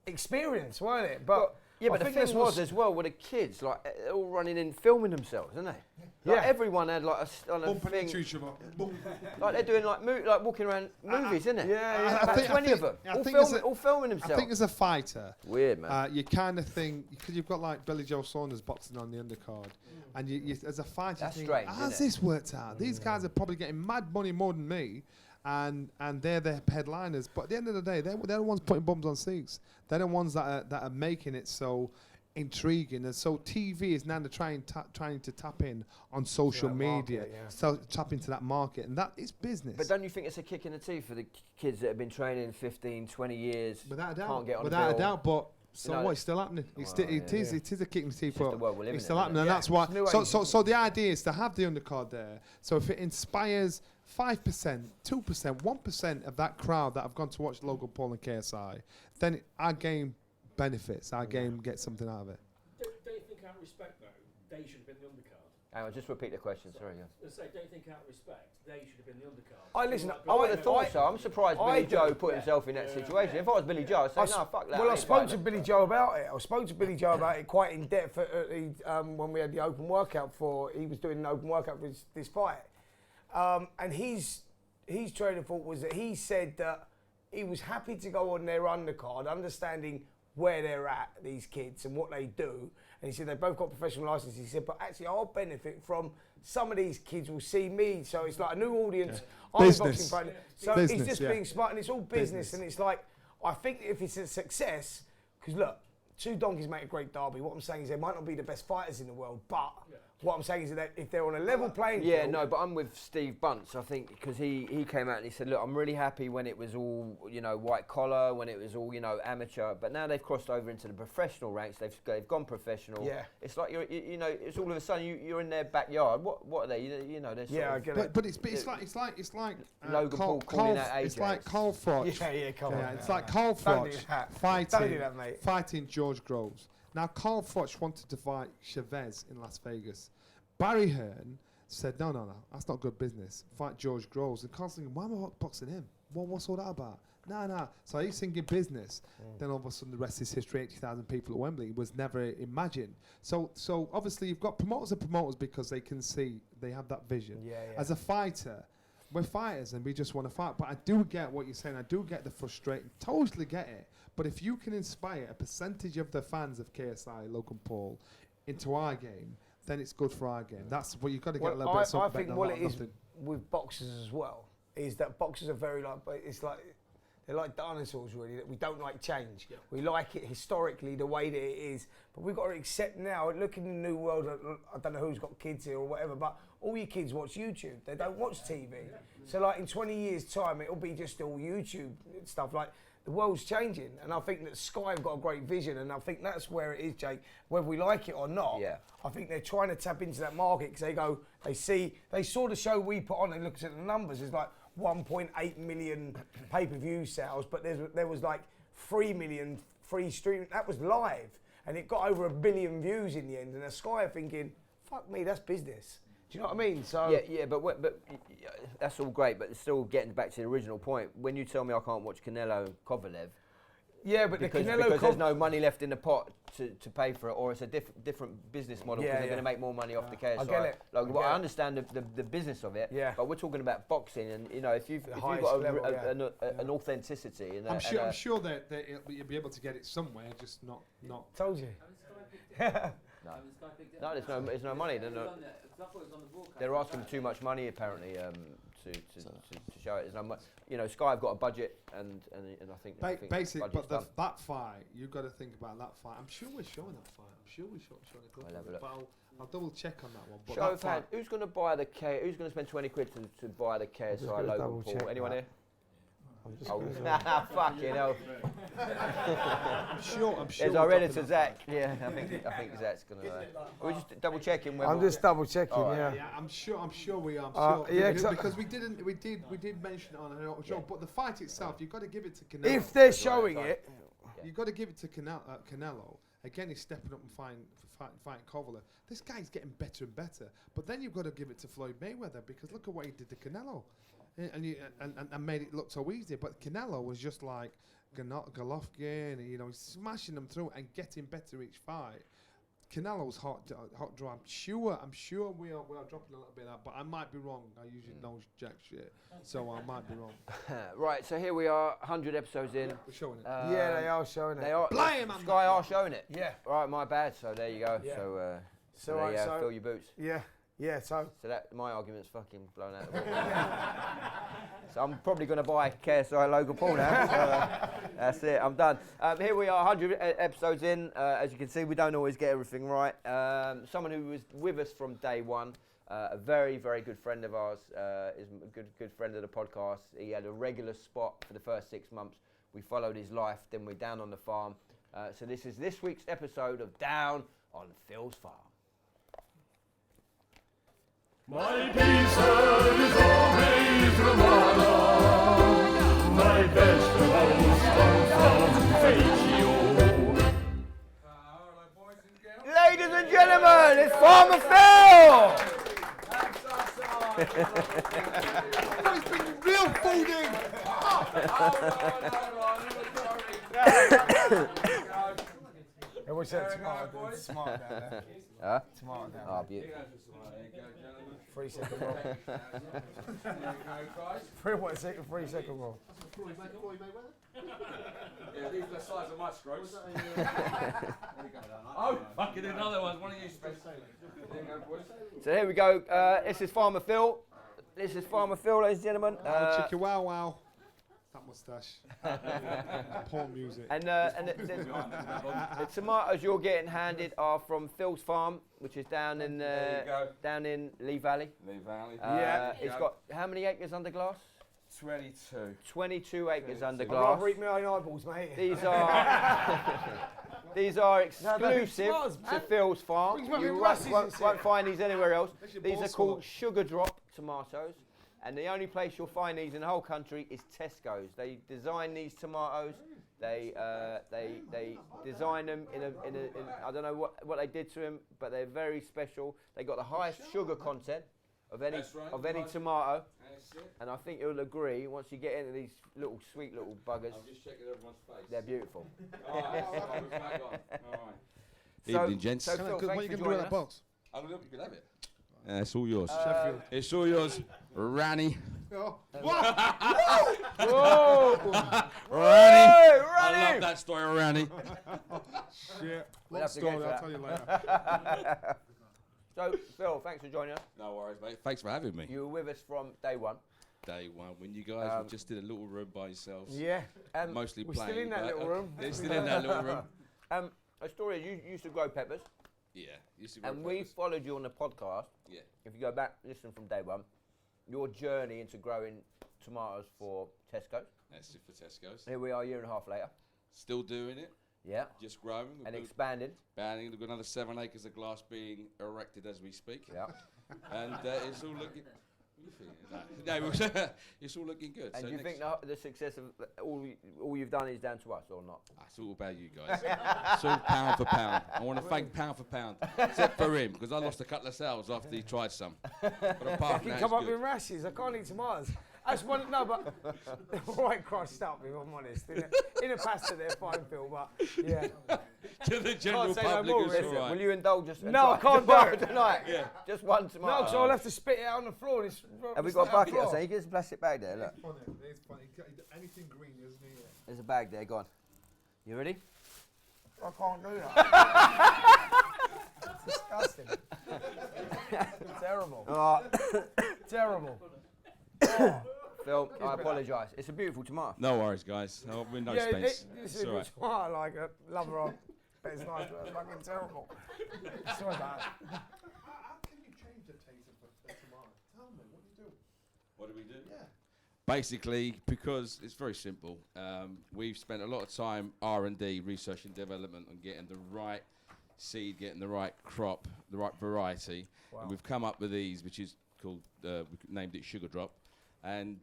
experience, wasn't it? But Yeah, I but the think thing this was as well with the kids, like they're all running in, filming themselves, isn't they? Like, Yeah. everyone had like on a Bumping thing, into each other. Boom. like they're doing like walking around movies, isn't it? Yeah, About 20 of them, I all think as filming, a- all filming I themselves. think as a fighter, Weird, man. you kind of think, because you've got like Billy Joe Saunders boxing on the undercard, and you as a fighter, That's you think, strange, how's isn't it? this worked out? These guys are probably getting mad money more than me, and they're the headliners. But at the end of the day, they're the ones putting bums on seats. They're the ones that are making it so intriguing, and so TV is now trying to tap in on social that media, market, yeah. so tap into that market, and that is business. But don't you think it's a kick in the teeth for the kids that have been training 15, 20 years, Without a doubt, can't get on without the a doubt, but so know, what? It's still happening. It is a kick in the teeth. It's just the world we're living It's still in, happening, and Yeah, that's why. it's new age. So the idea is to have the undercard there. So if it inspires 5%, 2%, 1% of that crowd that have gone to watch Logan Paul and KSI, then our game benefits. Our game gets something out of it. Don't you think out of respect though, they should have been the undercard? Hang on, just repeat the question. Sorry, yeah. Let's say, don't you think out of respect, they should have been the undercard? I listen. I would have thought so. I'm surprised I Billy Joe do. put himself in that situation. If I was Billy Joe, I'd say, I no, s- fuck that. Well, I ain't spoke to fighting. Billy Joe about it. I spoke to Billy Joe about it quite in depth when we had the open workout he was doing an open workout for this fight. And his train of thought was that he said that he was happy to go on their undercard, understanding where they're at, these kids, and what they do. And he said they've both got professional licenses. He said, but actually I'll benefit from some of these kids will see me. So it's like a new audience. I'm a boxing Business. fighter. So Business, he's just yeah. being smart, and it's all business. And it's like, I think if it's a success, because look, two donkeys make a great derby. What I'm saying is they might not be the best fighters in the world, but what I'm saying is that if they're on a level playing Yeah, field, no, but I'm with Steve Bunce. I think because he came out and he said, look, I'm really happy when it was all white collar, when it was all amateur. But now they've crossed over into the professional ranks. They've gone professional. Yeah. It's like it's all of a sudden you're in their backyard. What are they? They're sort I of, get it. But it's like Logan Paul calling out It's AJ. like Carl Froch. Yeah, come on. It's like Carl Don't do Froch that. Don't do that, mate. fighting George Groves. Now, Carl Froch wanted to fight Chavez in Las Vegas. Barry Hearn said, no, that's not good business. Fight George Groves. And Carl's thinking, why am I boxing him? What's all that about? No. So he's thinking business. Then all of a sudden the rest is history. 80,000 people at Wembley was never imagined. So obviously you've got promoters because they can see, they have that vision. Yeah. As a fighter, we're fighters and we just want to fight. But I do get what you're saying. I do get the frustration. Totally get it. But if you can inspire a percentage of the fans of KSI, Logan Paul, into our game, then it's good for our game. That's what you've got to get a little bit of I something think better what than it is nothing. with boxers as well is that boxers are very they're like dinosaurs really, that we don't like change. Yeah. We like it historically the way that it is, but we've got to accept now, look in the new world, I don't know who's got kids here or whatever, but all your kids watch YouTube, they don't watch TV. So like in 20 years time it'll be just all YouTube stuff. Like the world's changing, and I think that Sky have got a great vision, and I think that's where it is, Jake. Whether we like it or not, I think they're trying to tap into that market because they saw the show we put on, they looked at the numbers, it's like 1.8 million pay-per-view sales, but there was like 3 million free streaming. That was live, and it got over 1 billion views in the end. And the Sky are thinking, "Fuck me, that's business." Do you know what I mean? So yeah, but that's all great, but it's still getting back to the original point. When you tell me I can't watch Canelo and Kovalev, yeah, but because the Canelo there's no money left in the pot to pay for it, or it's a different business model because Yeah, they're going yeah. to make more money off the KSI. I get it. Like, I well, get I it. understand the business of it, Yeah. but we're talking about boxing, and if you've got highest level, an authenticity, and I'm sure that you'll be able to get it somewhere, just not. told you. No, there's no money. They're asking too much money apparently to show it. There's no Sky have got a budget, and I think Basic, budget's but done. that fight, you've got to think about that fight. I'm sure we're showing that fight. I'm sure we're showing a couple I'll have a of it, look. but I'll double check on that one. But Show that of hand. fight, Who's going to buy the Who's going to spend 20 quid to buy the KSI gonna Logan double Paul? check Anyone that. here? I'm just Oh, gonna- fucking hell. I'm sure. There's our editor, Zach. Yeah, I think Zach's going to... We're just double checking whether... I'm just double checking, All right. yeah. Yeah, I'm sure we are. yeah, because we did mention it on our show, but the fight itself, you've got to give it to Canelo. If they're showing it, You've got to give it to Canelo. Again, he's stepping up and fighting Kovalev. This guy's getting better and better. But then you've got to give it to Floyd Mayweather because look at what he did to Canelo, and made it look so easy. But Canelo was just like Golovkin, he's smashing them through and getting better each fight. Canelo's hot draw. I'm sure we are dropping a little bit of that, but I might be wrong. I usually know jack shit, so I might be wrong. Right, so here we are, 100 episodes in. We're showing it. yeah, they are showing it. They are. Blame 'em. Sky are showing it. Yeah. Right, my bad. So there you go. Yeah. So So, there right, you go, so- fill your boots. Yeah, so So that my argument's fucking blown out of the water. So I'm probably going to buy KSI Logan Paul now. So, that's it. I'm done. Here we are, 100 episodes in. As you can see, we don't always get everything right. Someone who was with us from day one, a very, very good friend of ours, is a good friend of the podcast. He had a regular spot for the first 6 months. We followed his life. Then we're down on the farm. So this is this week's episode of Down on Phil's Farm. My pizza is always Romana. My vegetables come from Fagio. Ladies and gentlemen, it's Farmer Phil! It's been real fooding. it was smart down there. Huh? Smart down Oh, beautiful. 3 second roll. 3 second roll. Yeah, these are the size of my scrotes. Oh, fucking another one. One of you special. There you go, boys. So here we go. This is Farmer Phil. Ladies and gentlemen. Chicky wow wow. That moustache. Poor music. And the tomatoes you're getting handed are from Phil's farm, which is down in There you go. down in Lee Valley. Lee Valley. It's got how many acres under glass? 22. 22 acres under I'd glass. rather eat my own eyeballs, mate. These are exclusive smells, to man. Phil's farm. Brings back You my won't, Russies won't, and won't shit. find these anywhere else. Makes your These are balls called swell. sugar drop tomatoes, and the only place you'll find these in the whole country is Tesco's. They design these tomatoes. They design them in I don't know what they did to them, but they're very special. They got the highest sugar content of any That's right, any right. tomato, That's it. and I think you'll agree once you get into these little sweet little buggers. I'm just checking everyone's face. They're beautiful. Alright, so I was back on. Alright. So- Evening, gents. so Phil, What are thanks you for going to do with joining that us. box? I'm gonna, you can have it. It's all yours. Sheffield. It's all yours, Ranny. Oh. What? Whoa! Ranny. Hey, I Ranny! love that story, Ranny. Shit. We'll Long have to get story, to I'll that. tell you later. So, Phil, thanks for joining us. No worries, mate. Thanks for having me. You were with us from day one. Day one, when you guys just did a little room by yourselves. Yeah. Mostly We're playing. still in that but, little room. They're still in that little room. A story is you used to grow peppers, Yeah. Used to and grow we peppers. followed you on the podcast. Yeah. If you go back, listen from day one, your journey into growing tomatoes for Tesco. That's it for Tesco's. Here we are a year and a half later. Still doing it. Yeah. Just growing. We've And got- expanding. Banning, we've got another 7 acres of glass being erected as we speak. Yeah. And it's all looking. What do you think? No, it's all looking good. And so do you next- think the success of all you've done is down to us or not? It's all about you guys. It's all pound for pound. I want to thank pound for pound, except for him, because I lost a couple of sales after he tried some. But apart from You that, come it's up good. with rashes. I can't eat tomatoes. That's one. No, but they're right crushed up. If I'm honest, in a pasta they're fine, Phil. But yeah, To the general say no public, more, it's really. all right. Will you indulge us? and No, I try can't tomorrow do it. tonight. Yeah. Just one tomato. no, so I'll have to spit it out on the floor. And it's Have we it's got a on the bucket or floor. something? Get some plastic bag there. Look, Funny. It's funny. Anything green, isn't it? there's a bag there. Go on. You ready? I can't do that. It's disgusting. Terrible. Terrible. Phil, I apologise. It's a beautiful tomato. No worries, guys. Oh, we're no Yeah, Spence. this It's is all right. what I like a lover of. But it's nice, but it's fucking terrible. Sorry about that. How can you change the taste of a tomato? Tell me, what do you do? What do we do? Yeah. Basically, because it's very simple. We've spent a lot of time R&D, research and development, on getting the right seed, getting the right crop, the right variety. And we've come up with these, which is called, we named it Sugar Drop. And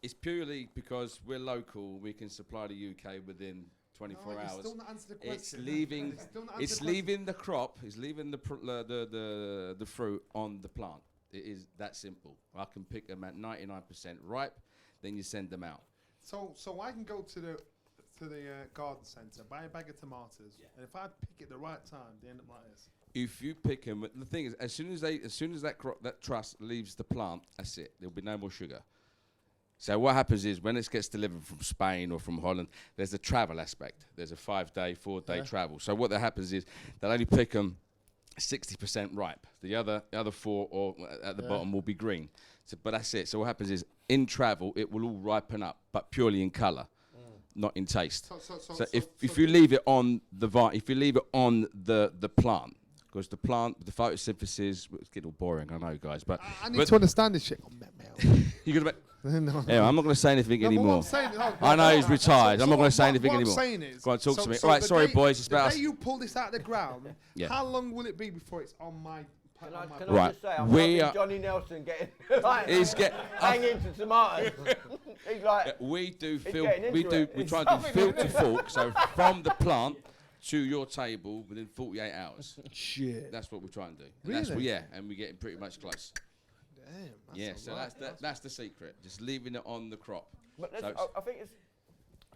it's purely because we're local, we can supply the UK within 24 hours. Still not answered the It's question. leaving, Still not answered it's the question. leaving the crop, it's leaving the fruit on the plant. It is that simple. I can pick them at 99% ripe, then you send them out. So I can go to the garden centre, buy a bag of tomatoes, and if I pick it the right time, they end up like this. If you pick them, the thing is, as soon as that truss leaves the plant, that's it. There'll be no more sugar. So what happens is when it gets delivered from Spain or from Holland, there's a travel aspect. There's a 5-day, 4-day travel. So what that happens is they'll only pick them 60% ripe. The other 4 or at the bottom will be green. So, but that's it. So what happens is in travel it will all ripen up, but purely in colour, not in taste. So if you leave it on the the plant, because the plant, the photosynthesis, it's getting all boring, I know, guys, but I need to understand this shit. you're gonna. No. Yeah, I'm not going to say anything No, but what anymore. I'm saying is- I know he's retired. I'm not going to say anything what anymore. I'm saying is, Go on, talk to me. so Right, the sorry, day- boys. It's about the day you pull this out of the ground, Yeah. how long will it be before it's on my? Can I Right, just say, I'm we loving are- Johnny Nelson getting like, He's get- hanging to tomatoes. He's like, we do It's fil- getting we into do it. we It's try to do filter fork, so from the plant to your table within 48 hours. Shit. That's what we're trying to do. And that's Really? and we're getting pretty much close. Damn. Yeah, so that's the secret. Just leaving it on the crop. but So I think it's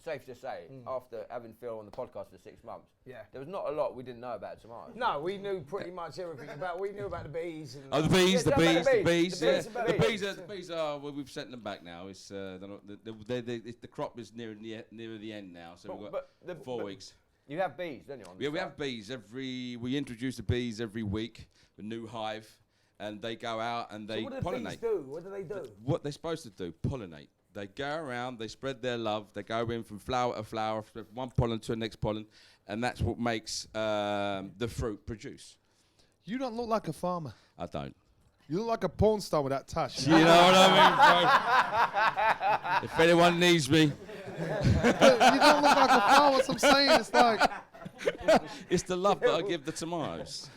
safe to say, after having Phil on the podcast for 6 months, Yeah. there was not a lot we didn't know about tomatoes. No, we knew pretty much everything about. We knew about the bees. And Oh, the bees, the Yeah, tell bees, about the the bees, bees. yeah. The The bees. bees are, the bees are. Well, we've sent them back now. It's the crop is near the end now, so we've got 4 weeks. You have bees, don't you? On the Yeah, we site? have bees we introduce the bees every week, a new hive, and they go out and they so what do the pollinate. bees do? What do they do? What they're supposed to do, pollinate. They go around, they spread their love, they go in from flower to flower, from one pollen to the next pollen, and that's what makes the fruit produce. You don't look like a farmer. I don't. You look like a porn star with that tash. You know what I mean, bro? If anyone needs me, You don't look like a farmer. That's what I'm saying. It's like it's the love that I give the tomatoes.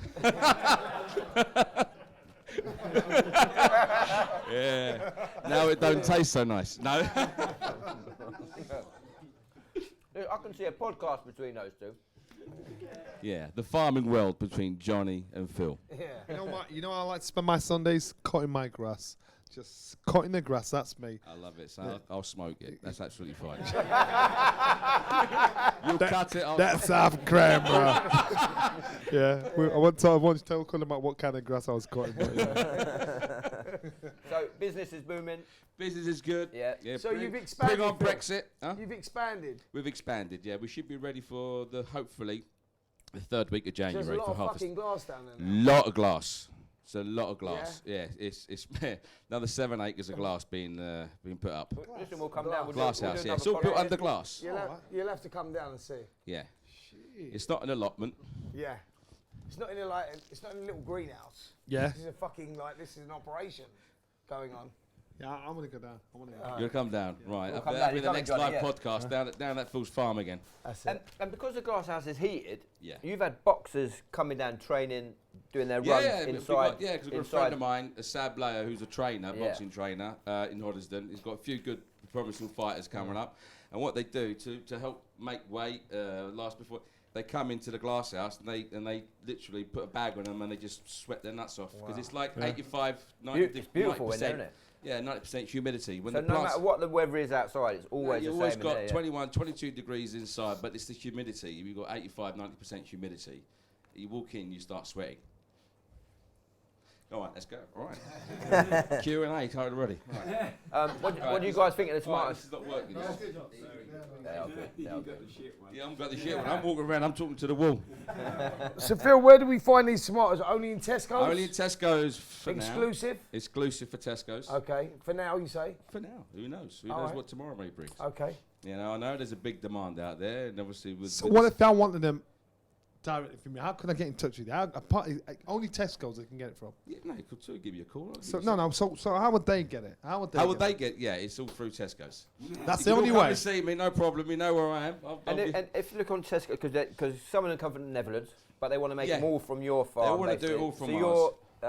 Yeah. Now it don't taste so nice. No. Look, I can see a podcast between those two. Yeah, the farming world between Johnny and Phil. Yeah. you know how I like to spend my Sundays cutting my grass. Just cutting the grass. That's me. I love it. So I'll smoke it. That's absolutely fine. You'll cut it. That's half crème, bro. Yeah. I want to tell Colin about what kind of grass I was cutting. But yeah. So business is booming. Business is good. Yeah. So bring- you've expanded, Bring on Phil. Brexit. Huh? You've expanded. We've expanded. Yeah, we should be ready for hopefully the 3rd week of So there's January a lot for of harvest. fucking glass down there now. Lot of glass. It's a lot of glass. Yeah, it's another 7 acres of glass being put up. Listen, we'll come down. We'll Glass do, we'll house. do Yeah, another it's all built podcast. under glass. You'll have to come down and see. Yeah. It's not an allotment. Yeah. It's not in a it's not in a little greenhouse. Yeah. This is a fucking this is an operation going on. Yeah, I'm gonna go down. I want to go. You're gonna come down, right? We'll come That'll down, be you the come next in, live Johnny, podcast down at Phil's farm again. That's And because the glass house is heated, Yeah. you've had boxers coming down training, doing their Yeah, runs yeah, inside. because we've got a friend of mine, Sab Blair, who's a trainer, boxing trainer in Hoddesdon. He's got a few good promising fighters coming up, and what they do to help make weight last before. They come into the glass house and they literally put a bag on them and they just sweat their nuts off because it's like 85, 90, It's beautiful 90%. in there, isn't it? Yeah, 90% humidity. When So the no plants, matter what the weather is outside, it's always you the always same got in there. 21, 22 degrees inside, but it's the humidity. You've got 85, 90% humidity. You walk in, you start sweating. All right, let's go. All right. Q&A, tired already. Right. What do you guys think of the All right, this tomatoes? is not working. is it? They are good. They are good. Yeah, I'm got the shit one. I'm walking around, I'm talking to the wall. So Phil, where do we find these tomatoes? Only in Tesco's? Only in Tesco's for Exclusive? now. Exclusive for Tesco's. Okay. For now, you say? For now, who knows? Who All knows right. what tomorrow may bring? Okay. You know, I know there's a big demand out there, and obviously with. So with what this- if I wanted them directly from you, how can I get in touch with you? Only Tesco's I can get it from. Yeah, no, you could give you a call. So how would they get it? How would they get it? Yeah, it's all through Tesco's. That's You the can only all come way. and see me, no problem. You know where I am. And if you look on Tesco, because some of them come from the Netherlands, but they want to make Yeah. them all from your farm. wanna do it basically. all from so ours. you're we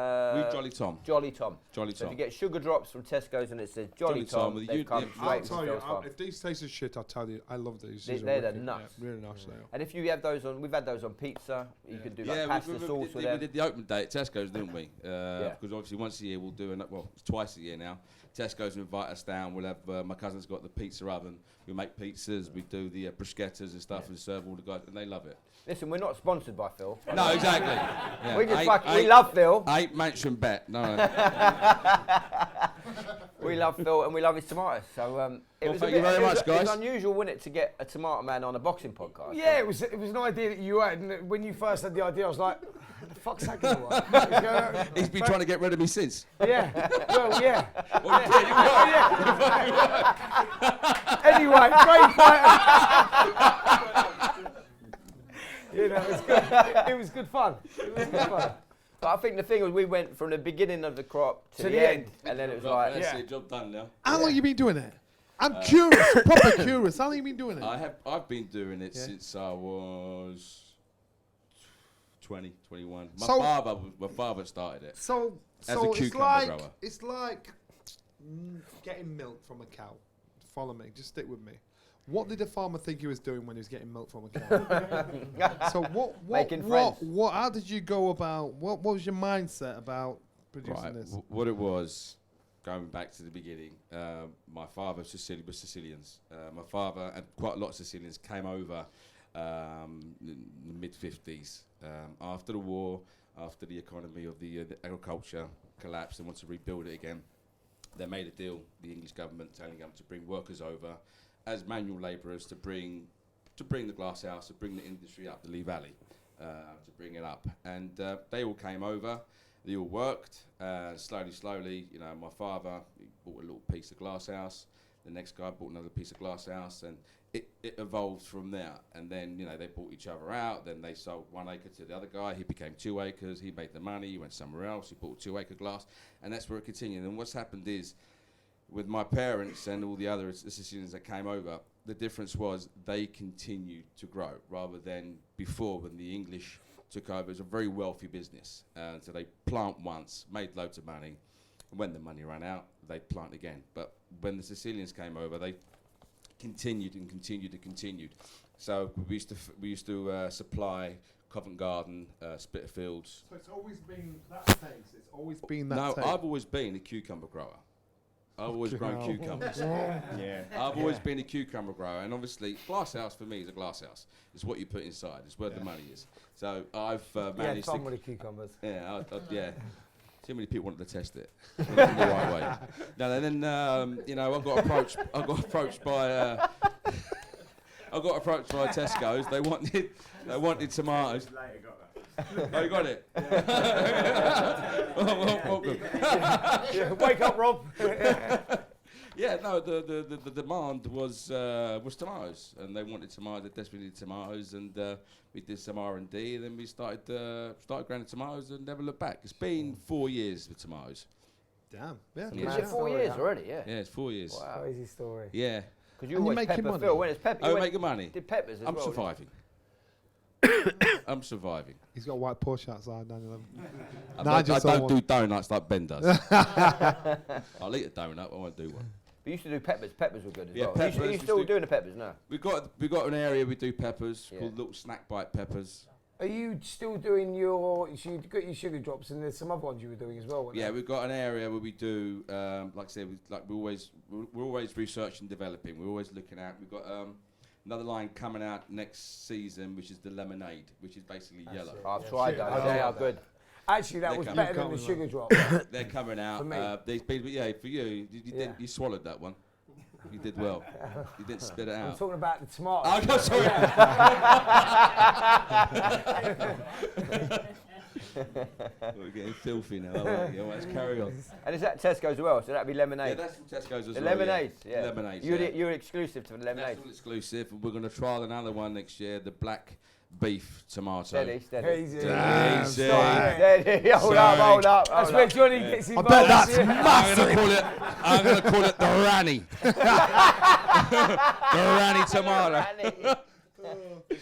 Jolly Tom. Jolly Tom. Jolly So if Tom. you get sugar drops from Tesco's and it says Jolly, Jolly Tom Tom, with they've you- come yeah. straight I'll from tell you, Phil's farm. if these taste of shit, I'll tell you, I love these. They- These are they're the wicked. nuts. Yeah, really nice they are. And if you have those on, we've had those on pizza. You can do like pasta sauce with we them. did the open day at Tesco's, didn't we? Yeah. Because obviously once a year we'll do it's twice a year now. Tesco's will invite us down. We'll have my cousin's got the pizza oven. We make pizzas. We do the bruschettas and stuff, and serve all the guys, and they love it. Listen, we're not sponsored by Phil. No, exactly. Yeah. We just we love Phil. Ain't mention bet. No. We love Phil and we love his tomatoes. So it Well, was thank you very much, It was guys. unusual, wasn't it, to get a tomato man on a boxing podcast? Yeah, it was an idea that you had, and when you first had the idea, I was like, "What the fuck's that going on?" He's been trying to get rid of me since. Yeah, well, yeah. Well, Anyway, great fighter. You know, it was good. It was good fun. It was good fun. But I think the thing was we went from the beginning of the crop to To the the end, and then it was like, That's it. Job done now. How long you been doing it? I'm curious, proper curious. How long you been doing it? I've been doing it Yeah. since I was 20, 21. My So- father started it. So As a it's cucumber like grower. getting milk from a cow. Follow me, just stick with me. What did the farmer think he was doing when he was getting milk from a cow? So Making friends. how did you go about? What was your mindset about producing Right. this? What it was, going back to the beginning, my father was Sicilians. My father and quite a lot of Sicilians came over in the mid-50s. After the war, after the economy of the agriculture collapsed and wanted to rebuild it again, they made a deal, the English government telling them to bring workers over as manual labourers to bring the glass house, to bring the industry up the Lee Valley, to bring it up. And they all came over, they all worked, slowly, you know, my father he bought a little piece of glass house, the next guy bought another piece of glass house, and it evolved from there. And then, you know, they bought each other out, then they sold 1 acre to the other guy, he became 2 acres, he made the money, he went somewhere else, he bought 2 acre glass, and that's where it continued. And what's happened is, with my parents and all the other Sicilians that came over, the difference was they continued to grow rather than before when the English took over. It was a very wealthy business. So they plant once, made loads of money. And when the money ran out, they'd plant again. But when the Sicilians came over, they continued and continued and continued. So we used to supply Covent Garden, Spitalfields. So it's always been that taste. It's always been that No, taste. I've always been a cucumber grower. I've always grown hell. cucumbers. Yeah. I've always been a cucumber grower, and obviously, glass house for me is a glass house. It's what you put inside. It's where the money is. So I've Yeah, managed Tom to. with the cucumbers. Yeah, yeah. Too many people wanted to test it in the right way. No, and then you know, I got approached by. I got approached by Tesco's. They wanted tomatoes. Oh, you got it. Well, good. Yeah, wake up, Rob. Yeah, no, the demand was tomatoes, and they wanted tomatoes. They desperately needed tomatoes, and we did some R&D, and then we started growing tomatoes and never looked back. It's been 4 years with tomatoes. Damn. Yeah. Yeah. Is it 4 years already? Yeah. Yeah, it's 4 years. Wow. Crazy story. Yeah, Because you And you always making pepper money? Phil. When it's pepper, I you make money. did peppers as I'm well. surviving. I'm surviving. He's got a white Porsche outside, Daniel. I just don't saw do one. donuts like Ben does. I'll eat a donut, I won't do one. But you used to do peppers. Peppers were good as Yeah, well. peppers, Are you we still do- doing the peppers now? We got an area we do peppers Yeah. called little snack bite peppers. Are you still doing your? So you got your sugar drops, and there's some other ones you were doing as well. weren't Yeah, there? we've got an area where we do, like I said, we're always researching, developing. We're always looking at. We've got another line coming out next season, which is the lemonade, which is basically yellow. I've tried those. I They love are good. Actually, that They was come- better than You've the got sugar one, drop. They're coming out. For me. These people, yeah, for you, you Yeah. you swallowed that one. You did well. You didn't spit it I'm out. talking about the tomatoes. Oh, no, sorry. We're getting filthy now. aren't we? Yeah, let's carry on. And is that Tesco's as well? So that'd be Yeah, lemonade. that's from Tesco's as The well. lemonades, yeah. Lemonades, You're, yeah. you're exclusive to the lemonade. That's all exclusive. We're going to trial another one next year, the black beef tomato. Steady. Easy. Easy. Steady. Hold up. That's where Johnny gets I involved. bet that's I'm gonna call it the Ranny. The Ranny tomato.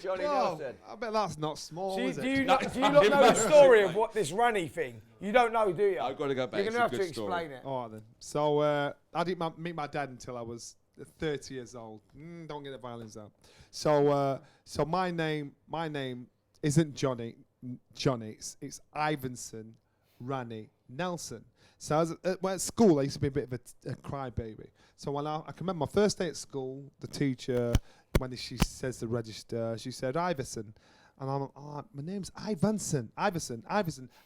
Johnny Oh, Nelson. I bet that's not small, is Do it? you not know the story of what this runny thing? You don't know, do you? I've got to go back. You're It's going a to have to good story. explain it. All right then. So I didn't meet my dad until I was 30 years old. Don't get the violins out. So my name isn't Johnny. It's Ivanson Ranny Nelson. So I was at school, I used to be a bit of a crybaby. So when I can remember my first day at school, the teacher, when she says the register, she said Iverson. And I'm like, oh, my name's Iverson. And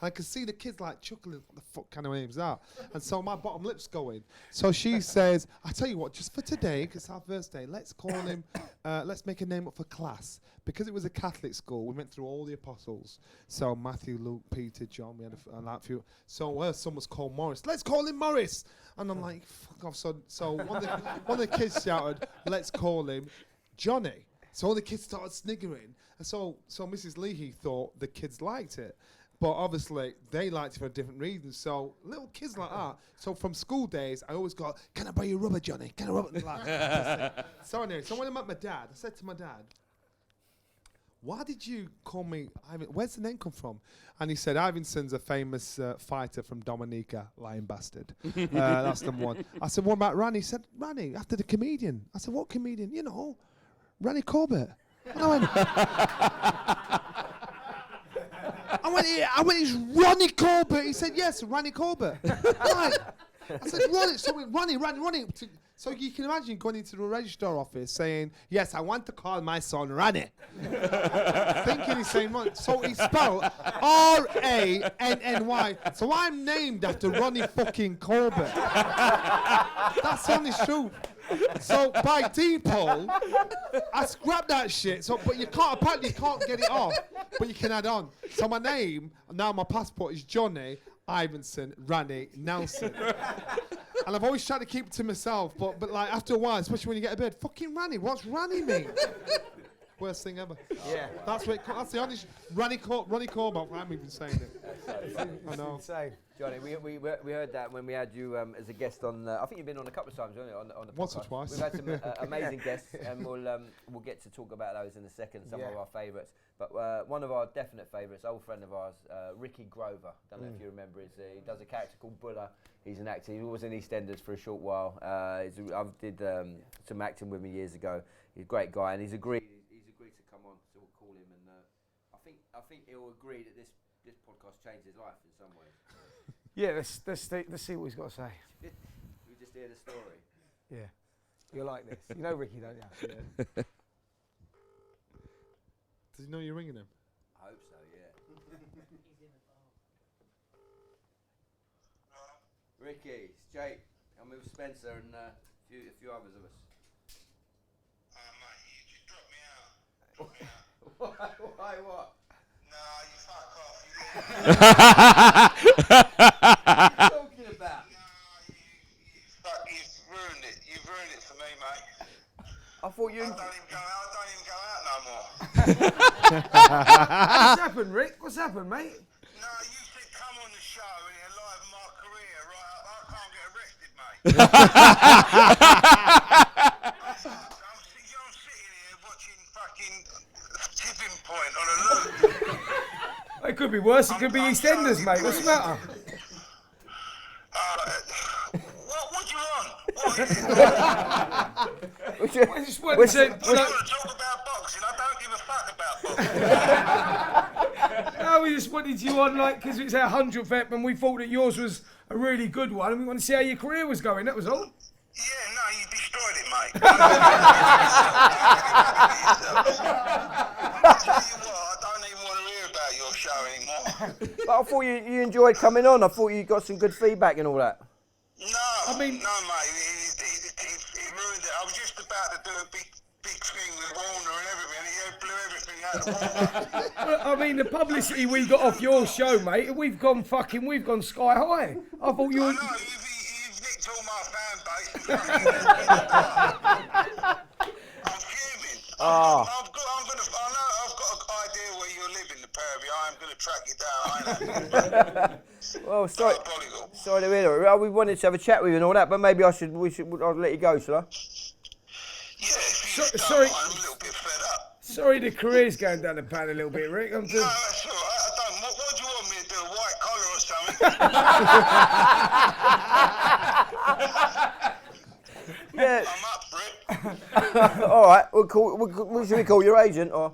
I could see the kids like chuckling, what the fuck kind of names are? And so my bottom lip's going. So she says, I tell you what, just for today, because it's our first day, let's call him, let's make a name up for class. Because it was a Catholic school, we went through all the apostles. So Matthew, Luke, Peter, John, we had a few. So her son was called Morris. Let's call him Morris. And I'm like, fuck off. So one of the kids shouted, let's call him Johnny. So all the kids started sniggering. And so Mrs. Leahy thought the kids liked it. But obviously, they liked it for different reasons. So little kids like that. So from school days, I always go, can I buy you a rubber, Johnny? Can I rubber? So anyway, so when I met my dad, I said to my dad, why did you call me Ivan? Where's the name come from? And he said, Ivinson's a famous fighter from Dominica, lying bastard. That's number one. I said, what about Ranny? He said, Ranny, after the comedian. I said, what comedian? You know, Ranny Corbett. And I went, it's Ronnie Corbett. He said, yes, Ronnie Corbett. Right. I said, Ronnie. So you can imagine going into the registrar office saying, yes, I want to call my son Ronnie. Thinking he's saying Ronnie. So he spelled R-A-N-N-Y. So I'm named after Ronnie fucking Corbett. That's the honest truth. So by default, I scrapped that shit. So, but apparently you can't get it off, but you can add on. So my name, now my passport is Johnny Ivanson Ranny Nelson. And I've always tried to keep it to myself, but like after a while, especially when you get a bed, fucking Ranny, what's Ranny mean? Worst thing ever. Yeah. That's the honest Ranny Corbett. I'm even saying it. I know. Insane. Johnny, we heard that when we had you as a guest on. I think you've been on a couple of times, haven't you, on the podcast. Once or twice. We've had some amazing guests, and we'll get to talk about those in a second. Some of our favourites, but one of our definite favourites, old friend of ours, Ricky Grover. Don't know if you remember. He does a character called Buller. He's an actor. He was in EastEnders for a short while. I did some acting with him years ago. He's a great guy, and he's agreed to come on. So we'll call him, and I think he'll agree that this podcast changed his life in some ways. Yeah, let's see what he's got to say. We just hear the story. Yeah. You're like this. You know Ricky, don't you? Yeah. Does he know you're ringing him? I hope so, yeah. Ricky, it's Jake. I'm with Spencer and a few others of us. Mate, you just dropped me out. Why what? Nah, you fuck off. What are you talking about? You've ruined it. You've ruined it for me, mate. I thought you. I don't even go out no more. What's happened, Rick? What's happened, mate? No, you said come on the show and enliven my career, right? I can't get arrested, mate. I'm sitting here watching fucking Tipping Point on a loop. It could be worse. It could be EastEnders, mate. What's the matter? What do you want? I just wanted to. You want to talk about boxing? I don't give a fuck about boxing. No, we just wanted you on, like, because it's our 100th ep, and we thought that yours was a really good one, and we want to see how your career was going. That was all. Yeah, no, you destroyed it, mate. I tell you what, I don't even want to hear about your show anymore. But I thought you enjoyed coming on. I thought you got some good feedback and all that. No, I mean- no, mate, it ruined it. I was just about to do a big thing with Warner and everything, and he blew everything out of the water. Well, I mean, the publicity we got off your show, mate, we've gone sky high. I thought you I were. know, you've nicked all my fan base. I'm fuming. Oh. I know I've got an idea I'm going to track you down, ain't I? Well, sorry to hear that. We wanted to have a chat with you and all that, but maybe I'll let you go, shall I? Yeah, if you don't sorry. mind, I'm a little bit fed up. Sorry, the career's going down the pan a little bit, Rick. I'm No, just... that's all right. I don't. What do you want me to do? A white collar or something? Yeah. I'm up for it. All right. What should we call your agent or?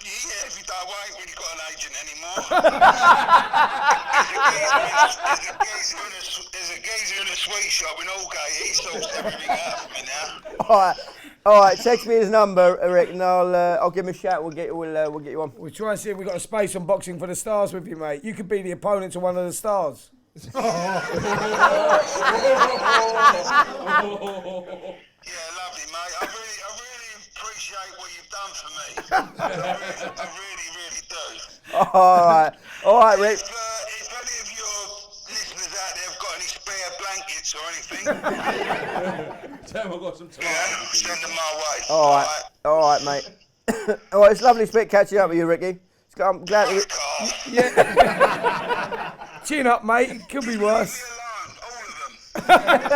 Yeah, if you don't, I ain't really got an agent anymore. There's a geezer in a sweet shop in Aldgate. He sorts everything out for me now. All right. Text me his number, Rick, and I'll give him a shout. We'll get you on. We'll try and see if we've got a space on Boxing for the Stars with you, mate. You could be the opponent to one of the stars. Yeah, lovely, mate. I really appreciate what you've done for me. I really do. All right, Rick. If any of your listeners out there have got any spare blankets or anything, Tell him I've got some time. yeah, send them my way. All right, mate. All right, it's lovely to catching up with you, Ricky. I'm glad. Chin up, mate. It could be worse. Leave me alone, all of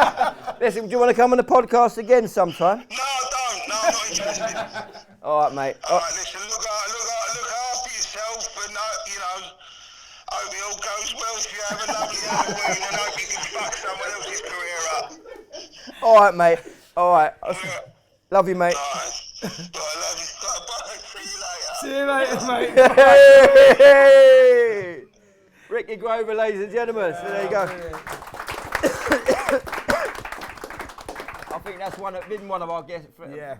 them. Listen, do you want to come on the podcast again sometime? No, I don't. No, I'm not interested. All right, mate. All right, listen, look after yourself, and you know, hope it all goes well. If you have a lovely Halloween, and hope you can fuck someone else's career up. All right, mate. All right. Love you, mate. All right. I love you. Bye. See See you later. you later, mate. Hey! Ricky Grover, ladies and gentlemen. So there you go. I think that's been one of our